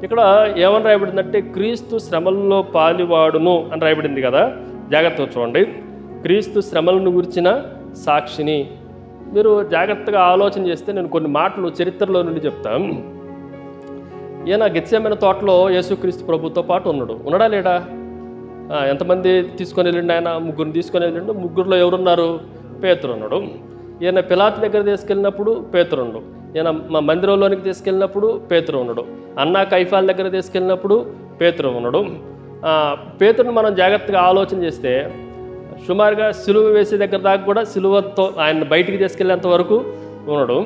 ఇక్కడ ఏమని రాయబడిందంటే క్రీస్తు శ్రమల్లో పాలివాడును అని రాయబడింది కదా, జాగ్రత్తగా చూడండి. క్రీస్తు శ్రమలను గురించిన సాక్షిని. మీరు జాగ్రత్తగా ఆలోచన చేస్తే నేను కొన్ని మాటలు చరిత్రలో నుండి చెప్తాను. ఈయన గెత్సేమనే తోటలో యేసుక్రీస్తు ప్రభుతో పాటు ఉన్నాడా లేడా? ఎంతమంది తీసుకొని వెళ్ళిండు ఆయన? 3 తీసుకొని వెళ్ళిండు. 3లో ఎవరున్నారు? పేతురు ఉన్నాడు. ఈయన పిలాతు దగ్గర తీసుకెళ్ళినప్పుడు పేతురు ఉన్నాడు. ఈయన మా మందిరంలోనికి తీసుకెళ్ళినప్పుడు పేతురు ఉన్నాడు. అన్నా కైఫాల దగ్గర తీసుకెళ్ళినప్పుడు పేతురు ఉన్నాడు. పేతురుని మనం జాగ్రత్తగా ఆలోచన చేస్తే సుమారుగా సిలువ వేసే దగ్గర దాకా కూడా సిలువతో ఆయన బయటికి తీసుకెళ్ళేంత వరకు ఉన్నాడు.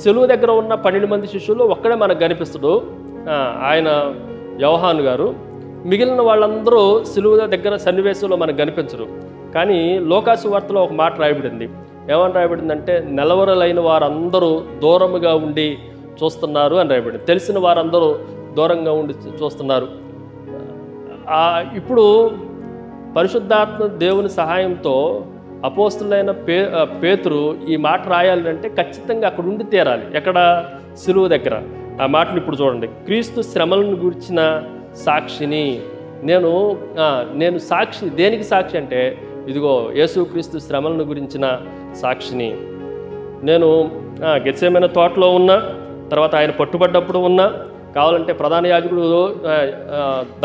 సిలువ దగ్గర ఉన్న 12 మంది శిష్యులు ఒక్కడే మనకు కనిపిస్తాడు, ఆయన యోహాను గారు. మిగిలిన వాళ్ళందరూ సిలువ దగ్గర సన్నివేశంలో మనకు కనిపించరు. కానీ లోకాసు వార్తలో ఒక మాట రాయబడింది. ఏమని రాయబడిందంటే నెలవరలైన వారందరూ దూరముగా ఉండి చూస్తున్నారు అని రాయబడింది. తెలిసిన వారందరూ దూరంగా ఉండి చూస్తున్నారు. ఇప్పుడు పరిశుద్ధాత్మ దేవుని సహాయంతో అపోస్తులైన పేతురు ఈ మాట రాయాలంటే ఖచ్చితంగా అక్కడ ఉండి తీరాలి. ఎక్కడ? సిలువ దగ్గర. ఆ మాటను ఇప్పుడు చూడండి. క్రీస్తు శ్రమలను గురించిన సాక్షిని. నేను సాక్షి. దేనికి సాక్షి అంటే ఇదిగో యేసుక్రీస్తు శ్రమలను గురించిన సాక్షిని. నేను గెత్సేమనే తోటలో ఉన్నా, తర్వాత ఆయన పట్టుబడ్డప్పుడు ఉన్నా, కావాలంటే ప్రధాన యాజకుడు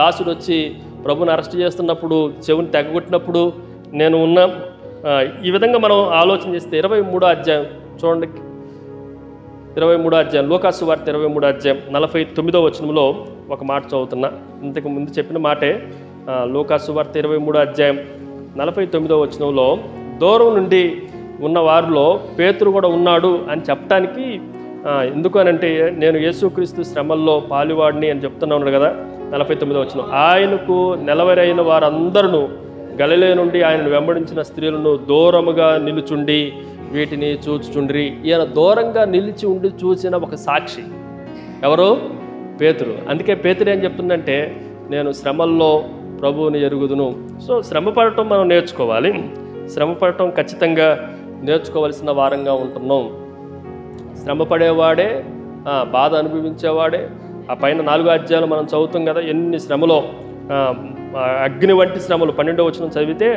దాసుడు వచ్చి ప్రభుని అరెస్ట్ చేస్తున్నప్పుడు చెవుని తెగగొట్టినప్పుడు నేను ఉన్నా. ఈ విధంగా మనం ఆలోచన చేస్తే 23వ అధ్యాయం చూడండి. 23వ అధ్యాయం లోకాసు వార్త 23వ అధ్యాయం 49వ వచనంలో ఒక మాట చదువుతున్నా. ఇంతకు ముందు చెప్పిన మాటే. లోకాసు వార్త 23వ అధ్యాయం 49వ వచనంలో దూరం నుండి ఉన్న వారిలో పేతురు కూడా ఉన్నాడు అని చెప్పడానికి ఎందుకు అనంటే నేను యేసుక్రీస్తు శ్రమల్లో పాలివాడిని అని చెప్తున్నాను కదా. 49వ వచనం, ఆయనకు నెలవరైన వారందరూ గలిలయ నుండి ఆయనను వెంబడించిన స్త్రీలను దూరముగా నిలుచుండి వీటిని చూచుచుండ్రి. ఈయన దూరంగా నిలిచి ఉండి చూసిన ఒక సాక్షి ఎవరు? పేతురు. అందుకే పేతురు ఏం చెప్తుందంటే నేను శ్రమల్లో ప్రభువుని ఎరుగుదును. సో శ్రమ పడటం మనం నేర్చుకోవాలి. శ్రమ పడటం ఖచ్చితంగా నేర్చుకోవాల్సిన వారంగా ఉంటున్నాం. శ్రమ పడేవాడే బాధ అనుభవించేవాడే. ఆ పైన 4 అధ్యాయాలు మనం చదువుతాం కదా, ఎన్ని శ్రమలో, అగ్ని వంటి శ్రమలు. 12వ వచనం చదివితే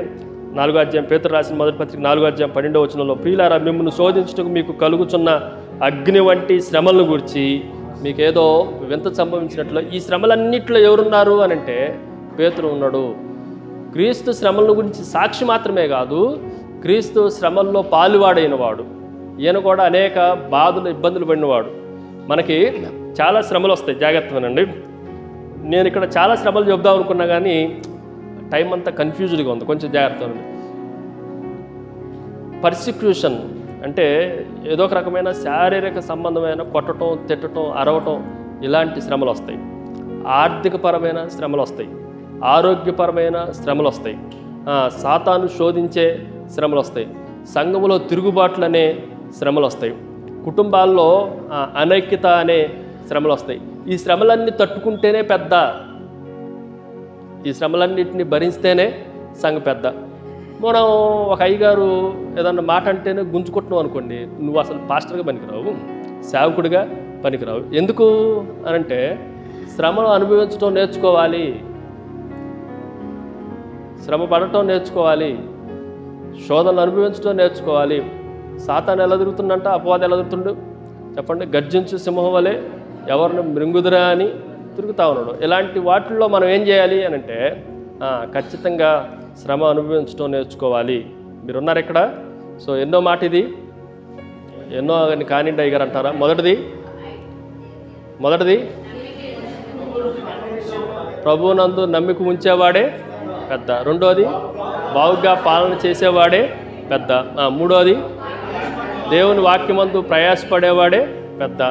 4వ అధ్యాయం, పేతురు రాసిన మొదటి పత్రిక 4వ అధ్యాయం 12వ వచనంలో, ప్రియులారా మిమ్మల్ని శోధించుటకు మీకు కలుగుచున్న అగ్ని వంటి శ్రమలను గురించి మీకేదో వింత సంభవించినట్లు. ఈ శ్రమలన్నింటిలో ఎవరున్నారు అని అంటే పేతురు ఉన్నాడు. క్రీస్తు శ్రమల గురించి సాక్షి మాత్రమే కాదు, క్రీస్తు శ్రమల్లో పాలువాడైన వాడు. ఈయన కూడా అనేక బాధలు, ఇబ్బందులు పడినవాడు. మనకి చాలా శ్రమలు వస్తాయి, జాగ్రత్తగానండి. నేను ఇక్కడ చాలా శ్రమలు చెప్దాం అనుకున్నా కానీ టైం అంతా కన్ఫ్యూజ్డ్గా ఉంది, కొంచెం జాగ్రత్తగా. పర్సిక్యూషన్ అంటే ఏదో ఒక రకమైన శారీరక సంబంధమైన కొట్టడం, తిట్టడం, అరవటం, ఇలాంటి శ్రమలు వస్తాయి. ఆర్థికపరమైన శ్రమలు వస్తాయి, ఆరోగ్యపరమైన శ్రమలు వస్తాయి, సాతాను శోధించే శ్రమలు వస్తాయి, సంఘములో తిరుగుబాట్లు అనే శ్రమలు వస్తాయి, కుటుంబాల్లో అనైక్యత అనే శ్రమలు వస్తాయి. ఈ శ్రమలన్నీ తట్టుకుంటేనే పెద్ద, ఈ శ్రమలన్నింటినీ భరిస్తేనే సంఘ పెద్ద. మనం ఒక అయ్యగారు ఏదన్నా మాట అంటేనే గుంజుకుంటున్నావు అనుకోండి, నువ్వు అసలు పాస్టర్గా పనికిరావు, సేవకుడిగా పనికిరావు. ఎందుకు అనంటే శ్రమను అనుభవించడం నేర్చుకోవాలి, శ్రమ పడటం నేర్చుకోవాలి, శోధనలు అనుభవించడం నేర్చుకోవాలి. సాతాను ఎలా తిరుగుతుందంట, అపవాదం ఎలా తిరుగుతుండు చెప్పండి? గర్జించు సింహం వలె ఎవరిని మృంగుదురా అని తిరుగుతూ ఉన్నాడు. ఇలాంటి వాటిల్లో మనం ఏం చేయాలి అని అంటే ఖచ్చితంగా శ్రమ అనుభవించడం నేర్చుకోవాలి. మీరున్నారు ఇక్కడ. సో ఎన్నో మాట ఇది, ఎన్నో కానిండి అయ్యగారు అంటారా? మొదటిది ప్రభువునందు నమ్మిక ఉంచేవాడే పెద్ద. రెండోది బావుగా పాలన చేసేవాడే పెద్ద. మూడోది దేవుని వాక్యమందు ప్రయాసపడేవాడే పెద్ద.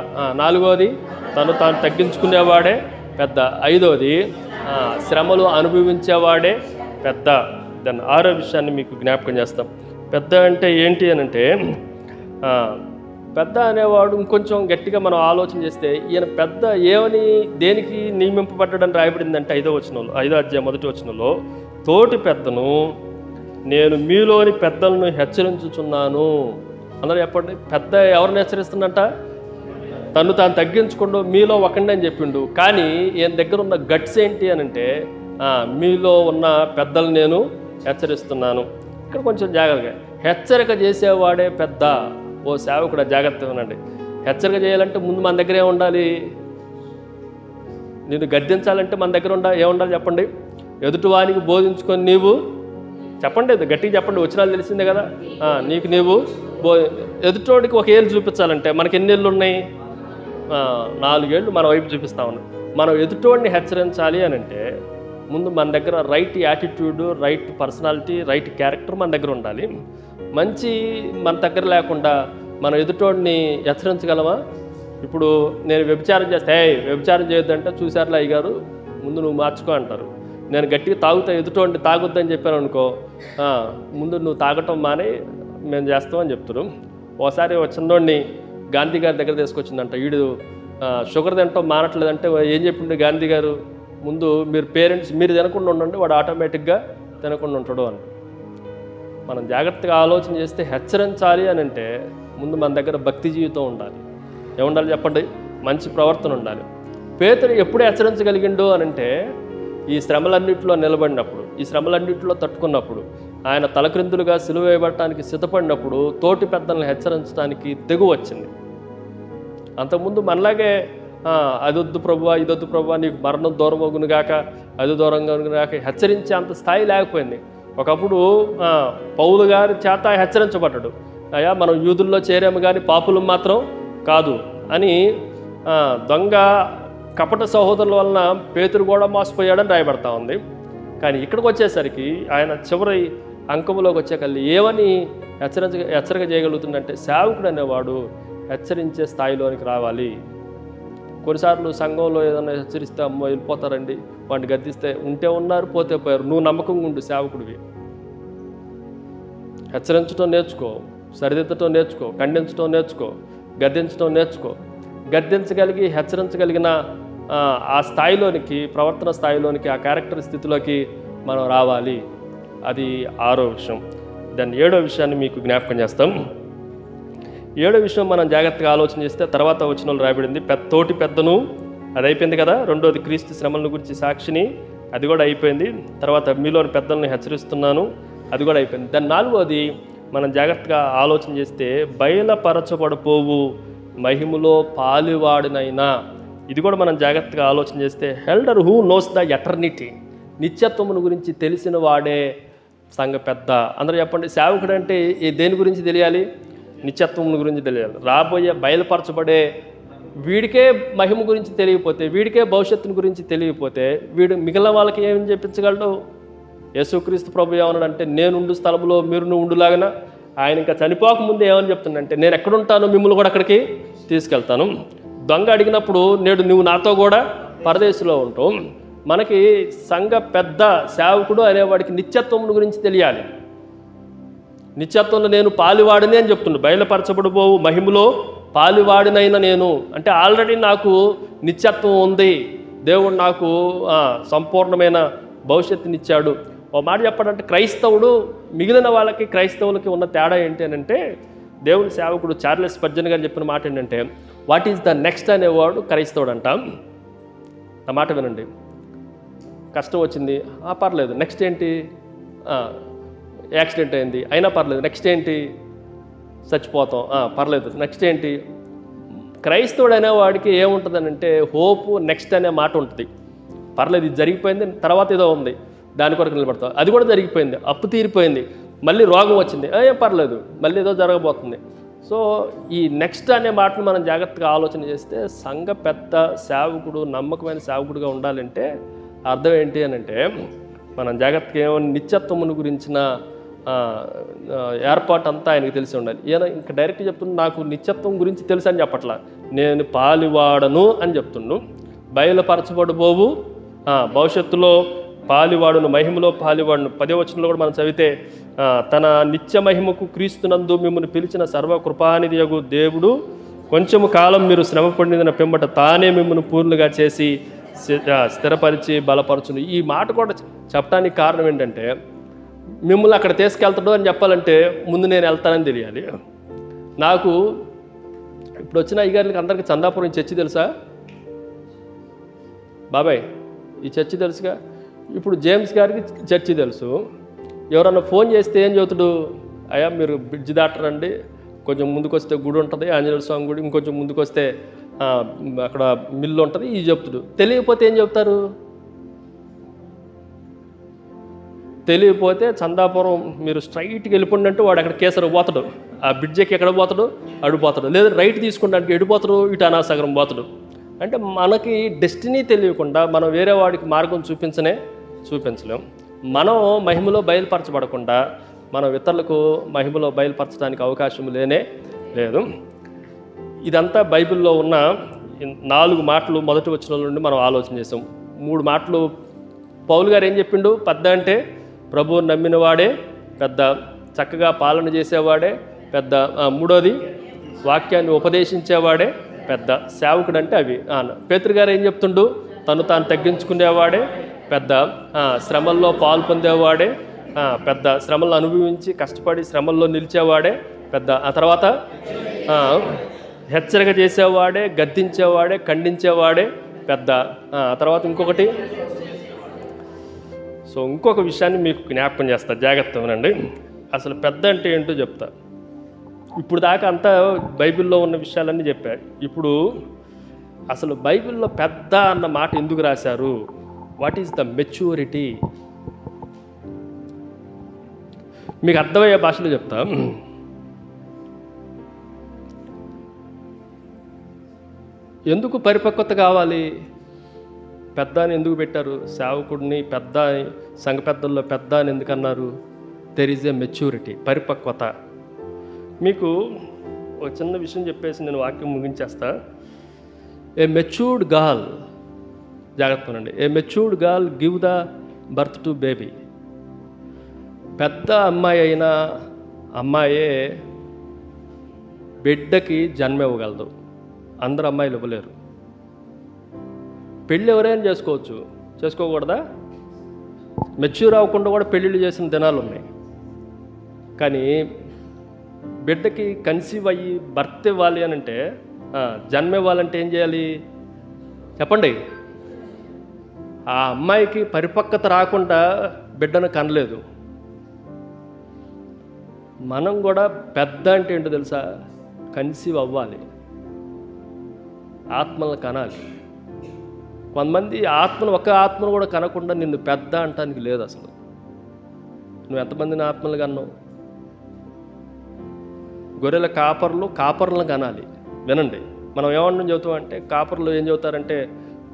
నాలుగోది తను తాను తగ్గించుకునేవాడే పెద్ద. ఐదోది శ్రమలు అనుభవించేవాడే పెద్ద. దాన్ని 6వ విషయాన్ని మీకు జ్ఞాపకం చేస్తాం. పెద్ద అంటే ఏంటి అని అంటే, పెద్ద అనేవాడు ఇంకొంచెం గట్టిగా మనం ఆలోచన చేస్తే, ఈయన పెద్ద ఏమని దేనికి నియమింపబడ్డాడని రాయబడిందంటే 5వ వచనంలో, 5వ అధ్యాయం 1వ వచనంలో, తోటి పెద్దను నేను మీలోని పెద్దలను హెచ్చరించుచున్నాను. అందరూ చెప్పండి, పెద్ద ఎవరిని హెచ్చరిస్తున్నట్ట? తను తాను తగ్గించుకుంటూ మీలో ఒకడిని అని చెప్పిండు. కానీ ఈయన దగ్గర ఉన్న గట్స్ ఏంటి అని అంటే, మీలో ఉన్న పెద్దలు నేను హెచ్చరిస్తున్నాను. ఇక్కడ కొంచెం జాగ్రత్తగా, హెచ్చరిక చేసేవాడే పెద్ద. ఓ సేవకుడు జాగ్రత్తగా ఉండండి. హెచ్చరిక చేయాలంటే ముందు మన దగ్గర ఏముండాలి? నేను గద్దించాలంటే మన దగ్గర ఏముండాలి చెప్పండి? ఎదుటివానికి బోధించుకొని నీవు చెప్పండి, గట్టిగా చెప్పండి, వచ్చినాలు తెలిసిందే కదా. నీకు నీవు ఎదుటోడికి ఒక ఏళ్ళు చూపించాలంటే మనకి ఎన్ని ఏళ్ళు ఉన్నాయి? 4 ఏళ్ళు మన వైపు చూపిస్తా ఉన్నాం. మనం ఎదుటోడిని హెచ్చరించాలి అని అంటే ముందు మన దగ్గర right attitude, right personality, right character మన దగ్గర ఉండాలి. మంచి మన దగ్గర లేకుండా మనం ఎదుటోడిని హెచ్చరించగలమా? ఇప్పుడు నేను వ్యభిచారం చేస్తే, వ్యభిచారం చేయొద్దంటే, చూసారులే అయ్యగారు ముందు నువ్వు మార్చుకో అంటారు. నేను గట్టిగా తాగుతా, ఎదుటోడిని తాగొద్దని చెప్పాను అనుకో, ముందు నువ్వు తాగటం మాని మేము చేస్తామని చెప్తారు. ఓసారి చిన్నోడిని గాంధీ గారి దగ్గర తీసుకొచ్చిందంట. వీడు షుగర్ తినటం మానట్లేదంటే ఏం చెప్పిండు గాంధీ గారు? ముందు మీరు పేరెంట్స్ మీరు తినకుండా ఉండండి, వాడు ఆటోమేటిక్గా తినకుండా ఉంటాడు అని. మనం జాగ్రత్తగా ఆలోచన చేస్తే హెచ్చరించాలి అని అంటే ముందు మన దగ్గర భక్తి జీవితం ఉండాలి. ఏముండాలి చెప్పండి? మంచి ప్రవర్తన ఉండాలి. పేతురు ఎప్పుడు హెచ్చరించగలిగిండు అని అంటే ఈ శ్రమలన్నింటిలో నిలబడినప్పుడు, ఈ శ్రమలన్నింటిలో తట్టుకున్నప్పుడు, ఆయన తలక్రిందులుగా సిలువ వేయబడటానికి సిద్ధపడినప్పుడు తోటి పెద్దలను హెచ్చరించడానికి తెగు వచ్చింది. అంతకుముందు మనలాగే అదొద్దు ప్రభువా, ఇదొద్దు ప్రభువా, నీకు మరణం దూరం అగునుగాక, అది దూరంగా అగునుగాక హెచ్చరించే అంత స్థాయి లేకపోయింది. ఒకప్పుడు పౌలు గారి చేత హెచ్చరించబడ్డాడు, అయ్యా మనం యూదుల్లో చేరాము కానీ పాపులు మాత్రం కాదు అని. దొంగ కపట సహోదరుల వలన పేతురు కూడా మోసపోయాడని రాయబడతా ఉంది. కానీ ఇక్కడికి వచ్చేసరికి ఆయన చివరి అంకములోకి వచ్చేకల్లి ఏమని హెచ్చరిక చేయగలుగుతుందంటే, సేవకుడు అనేవాడు హెచ్చరించే స్థాయిలోనికి రావాలి. కొన్నిసార్లు సంఘంలో ఏదైనా హెచ్చరిస్తే అమ్మో వెళ్ళిపోతారండి, వాడిని గద్దిస్తే ఉంటే ఉన్నారు, పోతే పోయారు. నువ్వు నమ్మకంగా ఉండు సేవకుడివి. హెచ్చరించడం నేర్చుకో, సరిదిద్దటం నేర్చుకో, ఖండించడం నేర్చుకో, గద్దించడం నేర్చుకో. గద్దించగలిగి హెచ్చరించగలిగిన ఆ స్థాయిలోనికి, ప్రవర్తన స్థాయిలోనికి, ఆ క్యారెక్టర్ స్థితిలోకి మనం రావాలి. అది 6వ విషయం. దాన్ని 7వ విషయాన్ని మీకు జ్ఞాపకం చేస్తాం. 7వ విషయం మనం జాగ్రత్తగా ఆలోచన చేస్తే తర్వాత వచనంలో రాయబడింది, తోటి పెద్దను, అది అయిపోయింది కదా. రెండోది క్రీస్తు శ్రమలను గురించి సాక్షిని, అది కూడా అయిపోయింది. తర్వాత మీలోని పెద్దలను హెచ్చరిస్తున్నాను, అది కూడా అయిపోయింది. దాని 4వది మనం జాగ్రత్తగా ఆలోచన చేస్తే, బయలుపరచబడిపోవు మహిమలో పాలువాడినైనా, ఇది కూడా మనం జాగ్రత్తగా ఆలోచన చేస్తే, elder who knows the eternity, నిత్యత్వమును గురించి తెలిసిన వాడే సంఘ పెద్ద. అందరూ చెప్పండి, సేవకుడు అంటే దేని గురించి తెలియాలి? నిత్యత్వం గురించి తెలియాలి. రాబోయే బయలుపరచబడే వీడికే మహిమ గురించి తెలియకపోతే, వీడికే భవిష్యత్తుని గురించి తెలియకపోతే, వీడు మిగిలిన వాళ్ళకి ఏం చెప్పించగలడు? యేసుక్రీస్తు ప్రభు ఏమన్నాడంటే, నేనుండు స్థలంలో మీరు ఉండులాగన. ఆయన ఇంకా చనిపోకముందు ఏమని చెప్తుండంటే, నేను ఎక్కడుంటానో మిమ్మల్ని కూడా అక్కడికి తీసుకెళ్తాను. దొంగ అడిగినప్పుడు, నేడు నువ్వు నాతో కూడా పరదేశంలో ఉంటావు. మనకి సంఘ పెద్ద సేవకుడు అనేవాడికి నిత్యత్వం గురించి తెలియాలి. నిత్యత్వంలో నేను పాలువాడిని అని చెప్తుండు. బయలుపరచబడిపోవు మహిమలో పాలువాడినైనా నేను అంటే, ఆల్రెడీ నాకు నిత్యత్వం ఉంది, దేవుడు నాకు సంపూర్ణమైన భవిష్యత్తునిచ్చాడు. ఓ మాట చెప్పాడంటే, క్రైస్తవుడు మిగిలిన వాళ్ళకి క్రైస్తవులకి ఉన్న తేడా ఏంటి అని అంటే, దేవుని సేవకుడు చార్లెస్ స్పర్జన్ గారు చెప్పిన మాట ఏంటంటే, వాట్ ఈజ్ ద నెక్స్ట్ అనేవాడు క్రైస్తవుడు అంట. ఆ మాట వినండి. కష్టం వచ్చింది, పర్లేదు, నెక్స్ట్ ఏంటి? యాక్సిడెంట్ అయింది, అయినా పర్లేదు, నెక్స్ట్ ఏంటి? చచ్చిపోతాం, పర్లేదు, నెక్స్ట్ ఏంటి? క్రైస్తవుడు అనేవాడికి ఏముంటుందని అంటే, హోపు నెక్స్ట్ అనే మాట ఉంటుంది. పర్లేదు, ఇది జరిగిపోయింది, తర్వాత ఏదో ఉంది, దాని కొరకు నిలబడతాం. అది కూడా జరిగిపోయింది, అప్పు తీరిపోయింది, మళ్ళీ రోగం వచ్చింది, ఏం పర్లేదు, మళ్ళీ ఏదో జరగబోతుంది. సో ఈ నెక్స్ట్ అనే మాటను మనం జాగ్రత్తగా ఆలోచన చేస్తే, సంఘ పెద్ద సేవకుడు నమ్మకమైన సేవకుడుగా ఉండాలంటే అర్థం ఏంటి అని అంటే, మనం జాగ్రత్తగా ఏమైనా నిత్యత్వమును గురించిన ఏర్పాటు అంతా ఆయనకు తెలిసి ఉండాలి. ఈయన ఇంకా డైరెక్ట్ చెప్తున్నా, నాకు నిత్యత్వం గురించి తెలుసు అని చెప్పట్లా, నేను పాలువాడను అని చెప్తుండు. బయలుపరచబడిపోవు భవిష్యత్తులో పాలువాడును, మహిమలో పాలువాడును. 10వ వచనంలో కూడా మనం చదివితే, తన నిత్య మహిమకు క్రీస్తునందు మిమ్మల్ని పిలిచిన సర్వకృపానిధియగు దేవుడు కొంచెము కాలం మీరు శ్రమ పడిన పిమ్మట తానే మిమ్మల్ని పూర్ణులుగా చేసి స్థిరపరిచి బలపరచును. ఈ మాట కూడా చెప్పడానికి కారణం ఏంటంటే, మిమ్మల్ని అక్కడ తీసుకెళ్తాడు అని చెప్పాలంటే ముందు నేను వెళ్తానని తెలియాలి. నాకు ఇప్పుడు వచ్చిన అయ్యగారికి అందరికీ చందాపురం చర్చి తెలుసా? బాబాయ్, ఈ చర్చి తెలుసుగా. ఇప్పుడు జేమ్స్ గారికి చర్చి తెలుసు. ఎవరన్నా ఫోన్ చేస్తే ఏం చెబుతాడు? అయ్యా మీరు బ్రిడ్జ్ దాటరండి, కొంచెం ముందుకు వస్తే గుడి ఉంటుంది, ఆంజనేయ స్వామి గుడి, ఇంకొంచెం ముందుకు వస్తే అక్కడ మిల్లు ఉంటుంది, ఇది చెప్తాడు. తెలియకపోతే ఏం చెప్తారు? తెలియకపోతే చందాపురం మీరు స్ట్రైట్కి వెళ్ళిపోండి అంటే వాడు అక్కడ కేసరి పోతాడు, ఆ బ్రిడ్జికి ఎక్కడ పోతాడు? అడిపోతాడు. లేదా రైట్ తీసుకుంటే ఎడిపోతాడు, ఇటు అనాసాగరం పోతాడు. అంటే మనకి డెస్టినీ తెలియకుండా మనం వేరే వాడికి మార్గం చూపించలేం. మనం మహిమలో బయలుపరచబడకుండా మనం ఇతరులకు మహిమలో బయలుపరచడానికి అవకాశం లేదు. ఇదంతా బైబిల్లో ఉన్న 4 మాటలు మొదటి వచనం నుండి మనం ఆలోచన చేసాం. 3 మాటలు పౌలు గారు ఏం చెప్పిండు? పెద్ద అంటే ప్రభువుని నమ్మినవాడే పెద్ద, చక్కగా పాలన చేసేవాడే పెద్ద. 3వది వాక్యాన్ని ఉపదేశించేవాడే పెద్ద. సేవకుడు అంటే అవి. పేతురు గారు ఏం చెప్తుండు? తను తాను తగ్గించుకునేవాడే పెద్ద, శ్రమల్లో పాలు పొందేవాడే పెద్ద, శ్రమలను అనుభవించి కష్టపడి శ్రమల్లో నిలిచేవాడే పెద్ద. ఆ తర్వాత హెచ్చరిక చేసేవాడే, గద్దించేవాడే, ఖండించేవాడే పెద్ద. ఆ తర్వాత ఇంకొకటి, ఇంకొక విషయాన్ని మీకు జ్ఞాపకం చేస్తా, జాగ్రత్తగా వినండి. అసలు పెద్ద అంటే ఏంటో చెప్తా. ఇప్పుడు దాకా అంతా బైబిల్లో ఉన్న విషయాలన్నీ చెప్పారు. ఇప్పుడు అసలు బైబిల్లో పెద్ద అన్న మాట ఎందుకు రాశారు? What is the maturity? మీకు అర్థమయ్యే భాషలో చెప్తా. ఎందుకు పరిపక్వత కావాలి? పెద్ద అని ఎందుకు పెట్టారు? సేవకుడిని పెద్ద, సంఘ పెద్దల్లో పెద్ద అని ఎందుకు అన్నారు? దెర్ ఈజ్ ఎ మెచ్యూరిటీ, పరిపక్వత. మీకు ఒక చిన్న విషయం చెప్పేసి నేను వాక్యం ముగించేస్తా. ఏ మెచ్యూర్డ్ గర్ల్, జాగ్రత్తనండి, a matured girl give the birth to baby. పెద్ద అమ్మాయి అయినా అమ్మాయే బిడ్డకి జన్మ ఇవ్వగలదు, అందరు అమ్మాయిలు ఇవ్వలేరు. పెళ్ళి ఎవరైనా చేసుకోవచ్చు, చేసుకోకూడదా? మెచ్యూర్ అవ్వకుండా కూడా పెళ్ళిళ్ళు చేసిన దినాలు ఉన్నాయి. కానీ బిడ్డకి కన్సీవ్ అయ్యి బర్త్ ఇవ్వాలి అని అంటే, జన్మ ఇవ్వాలంటే ఏం చేయాలి చెప్పండి? ఆ అమ్మాయికి పరిపక్వత రాకుండా బిడ్డను కనలేదు. మనం కూడా పెద్ద అంటే ఏంటో తెలుసా? కన్సీవ్ అవ్వాలి, ఆత్మలను కనాలి. కొంతమంది ఒక ఆత్మను కూడా కనకుండా నిన్ను పెద్ద అంటానికి లేదు. అసలు నువ్వు ఎంతమందిని ఆత్మలు కన్నావు? గొర్రెల కాపర్లను కనాలి. వినండి, మనం ఏమన్నా చెబుతామంటే కాపర్లు ఏం చెబుతారంటే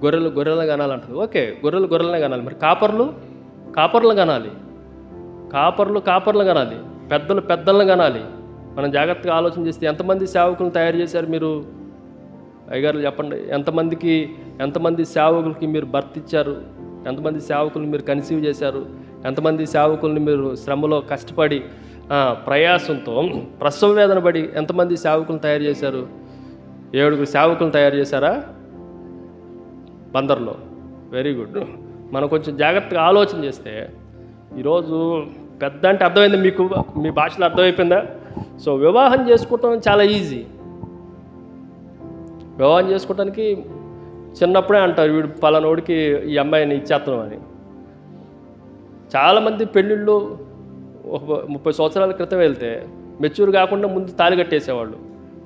గొర్రెలను కనాలంటారు. ఓకే, గొర్రెలనే కనాలి. మరి కాపర్లు కనాలి. కాపర్లు కనాలి. పెద్దలను కనాలి. మనం జాగ్రత్తగా ఆలోచన చేస్తే ఎంతమంది సేవకులను తయారు చేశారు మీరు? అయ్యగారులు చెప్పండి, ఎంతమంది సేవకులకి మీరు భర్త ఇచ్చారు? ఎంతమంది సేవకులు మీరు కన్సీవ్ చేశారు? ఎంతమంది సేవకుల్ని మీరు శ్రమలో కష్టపడి ప్రయాసంతో ప్రసవ వేదన పడి ఎంతమంది సేవకులను తయారు చేశారు? 7 సేవకులను తయారు చేశారా బందర్లో? Very good. మనం కొంచెం జాగ్రత్తగా ఆలోచన చేస్తే ఈరోజు పెద్ద అంటే అర్థమైంది మీకు? మీ భాషలో అర్థమైపోయిందా? సో వివాహం చేసుకోవటం చాలా ఈజీ. వివాహం చేసుకోవటానికి చిన్నప్పుడే అంటారు వీడు పలానోడికి ఈ అమ్మాయిని ఇచ్చేస్తున్నాం అని. చాలామంది పెళ్ళిళ్ళు 30 సంవత్సరాల క్రితం వెళ్తే మెచ్యూర్ కాకుండా ముందు తాళి కట్టేసేవాళ్ళు.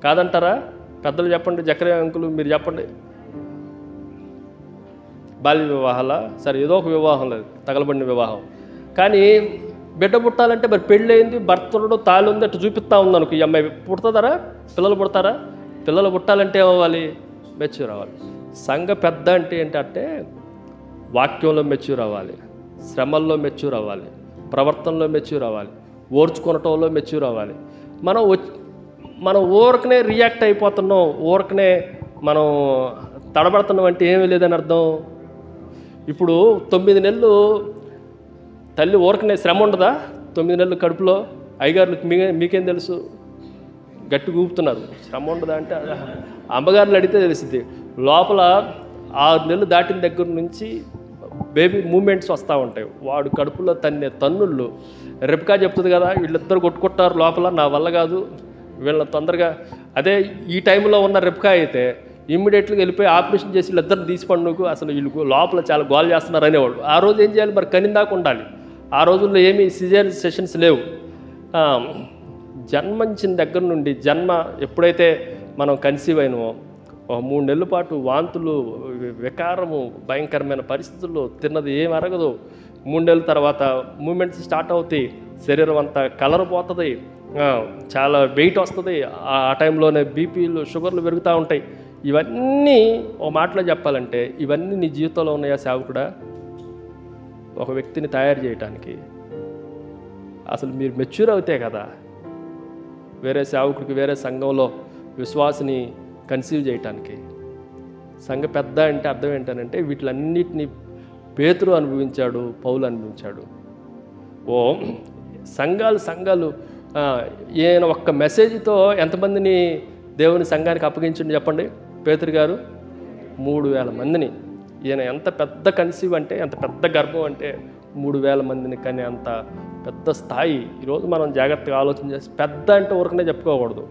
కాదంటారా? పెద్దలు చెప్పండి, జకరియా అంకులు మీరు చెప్పండి. బాల్య వివాహాల సరే, ఏదో ఒక వివాహం లేదు, తగలబడిన వివాహం. కానీ బిడ్డ పుట్టాలంటే మరి పెళ్ళి అయింది, భర్తడు తాళి ఉంది, అటు చూపిస్తూ ఉందనుకో, ఈ అమ్మాయి పుడతారా? పిల్లలు పుడతారా? పిల్లలు పుట్టాలంటే ఏమవ్వాలి? మెచ్యూర్ అవ్వాలి. సంఘ పెద్ద అంటే ఏంటంటే వాక్యంలో మెచ్యూర్ అవ్వాలి, శ్రమల్లో మెచ్యూర్ అవ్వాలి, ప్రవర్తనలో మెచ్యూర్ అవ్వాలి, ఓర్చుకొనటంలో మెచ్యూర్ అవ్వాలి. మనం ఊరకనే రియాక్ట్ అయిపోతున్నాం, ఊరకనే మనం తడబడుతున్నాం అంటే ఏమీ లేదని అర్థం. ఇప్పుడు 9 నెలలు తల్లి ఊరకనే శ్రమ ఉండదా? 9 నెలలు కడుపులో అయ్యగారులకు మీకేం తెలుసు? గట్టి ఊపుతున్నారు, శ్రమ ఉండదా అంటే అమ్మగారులు అడిగితే తెలిసింది. లోపల 6 నెలలు దాటిన దగ్గర నుంచి బేబీ మూమెంట్స్ వస్తూ ఉంటాయి. వాడు కడుపులో తన్నే తన్నుళ్ళు. రెప్కా చెప్తుంది కదా, వీళ్ళిద్దరు కొట్టుకుంటారు లోపల, నా వల్ల కాదు వీళ్ళ తొందరగా. అదే ఈ టైంలో ఉన్న రెప్కా అయితే ఇమ్మీడియట్గా వెళ్ళిపోయి ఆపరేషన్ చేసి వీళ్ళిద్దరిని తీసిపండు, నువ్వు అసలు వీళ్ళు లోపల చాలా గోల్ చేస్తున్నారు అనేవాడు. ఆ రోజు ఏం చేయాలి మరి? కనిందాకా ఉండాలి. ఆ రోజుల్లో ఏమీ సిజేరియన్ సెషన్స్ లేవు. జన్మించిన దగ్గర నుండి ఎప్పుడైతే మనం కన్సీవ్ అయినామో 3 నెలల పాటు వాంతులు, వికారము, భయంకరమైన పరిస్థితుల్లో తిన్నది ఏం అరగదు. 3 నెలల తర్వాత మూమెంట్స్ స్టార్ట్ అవుతాయి, శరీరం అంతా కలర్ పోతుంది, చాలా వెయిట్ వస్తుంది. ఆ టైంలోనే బీపీలు, షుగర్లు పెరుగుతూ ఉంటాయి. ఇవన్నీ ఒక మాటలో చెప్పాలంటే ఇవన్నీ నీ జీవితంలో ఉన్నాయా సేవకుడా? ఒక వ్యక్తిని తయారు చేయటానికి అసలు మీరు మెచ్యూర్ అవుతే కదా వేరే సేవకుడికి, వేరే సంఘంలో విశ్వాసిని కన్సీవ్ చేయటానికి. సంఘ పెద్ద అంటే అర్థం ఏంటనంటే వీటిలన్నిటినీ పేతురు అనుభవించాడు, పౌలు అనుభవించాడు. సంఘాలు ఈయన ఒక్క మెసేజ్తో ఎంతమందిని దేవుని సంఘానికి అప్పగించండి చెప్పండి? పేతురు గారు 3000 మందిని. ఈయన ఎంత పెద్ద కన్సీవ్ అంటే, ఎంత పెద్ద గర్భం అంటే 3000 మందిని కానీ అంత పెద్ద స్థాయి. ఈరోజు మనం జాగ్రత్తగా ఆలోచన చేసి పెద్ద అంటే ఊరకనే చెప్పుకోకూడదు.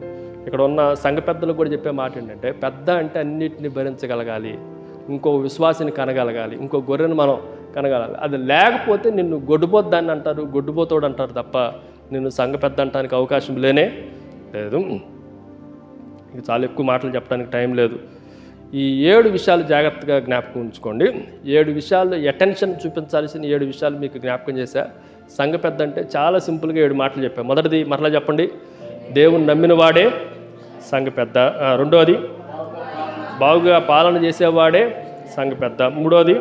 ఇక్కడ ఉన్న సంఘ పెద్దలకు కూడా చెప్పే మాట ఏంటంటే పెద్ద అంటే అన్నిటిని భరించగలగాలి, ఇంకో విశ్వాసిని కనగలగాలి, ఇంకో గొర్రెను మనం కనగలగాలి. అది లేకపోతే నిన్ను గొడ్డుపోద్దాన్ని అంటారు, గొడ్డుపోతోడు అంటారు తప్ప నిన్ను సంఘ పెద్ద అంటానికి అవకాశం లేనే లేదు. ఇక చాలా ఎక్కువ మాటలు చెప్పడానికి టైం లేదు. ఈ 7 విషయాలు జాగ్రత్తగా జ్ఞాపకం ఉంచుకోండి. 7 విషయాలు అటెన్షన్ చూపించాల్సిన 7 విషయాలు మీకు జ్ఞాపకం చేశా. సంఘ పెద్ద అంటే చాలా సింపుల్గా 7 మాటలు చెప్పా. మొదటిది మరలా చెప్పండి, దేవుని నమ్మిన వాడే సంఘ పెద్ద. రెండోది బాగుగా పాలన చేసేవాడే సంఘ పెద్ద. మూడోది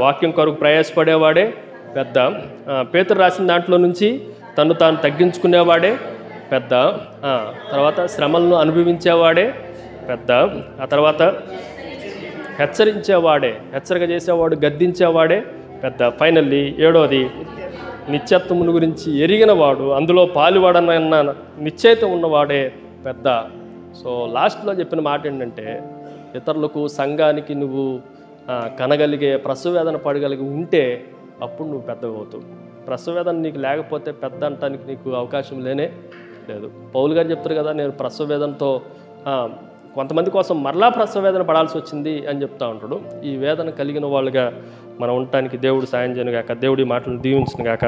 వాక్యం కొరకు ప్రయాసపడేవాడే పెద్ద. పేతురు రాసిన దాంట్లో నుంచి తను తాను తగ్గించుకునేవాడే పెద్ద. తర్వాత శ్రమలను అనుభవించేవాడే పెద్ద. ఆ తర్వాత హెచ్చరిక చేసేవాడు, గద్దించేవాడే పెద్ద. ఫైనల్లీ 7వది నిత్యత్వమును గురించి ఎరిగిన వాడు, అందులో పాలువాడన్న నిశ్చయిత ఉన్నవాడే పెద్ద. సో లాస్ట్లో చెప్పిన మాట ఏంటంటే ఇతరులకు సంఘానికి నువ్వు కనగలిగే ప్రసవ వేదన పడగలిగి ఉంటే అప్పుడు నువ్వు పెద్దగా అవుతావు. ప్రసవ వేదన నీకు లేకపోతే పెద్ద అంటానికి నీకు అవకాశం లేనే లేదు. పౌలు గారు చెప్తారు కదా, నేను ప్రసవ వేదనతో కొంతమంది కోసం మరలా ప్రసవ వేదన పడాల్సి వచ్చింది అని చెప్తా ఉంటాడు. ఈ వేదన కలిగిన వాళ్ళుగా మనం ఉండటానికి దేవుడు సాయం చేయను గాక. దేవుడి మాటలను దీవించును గాక.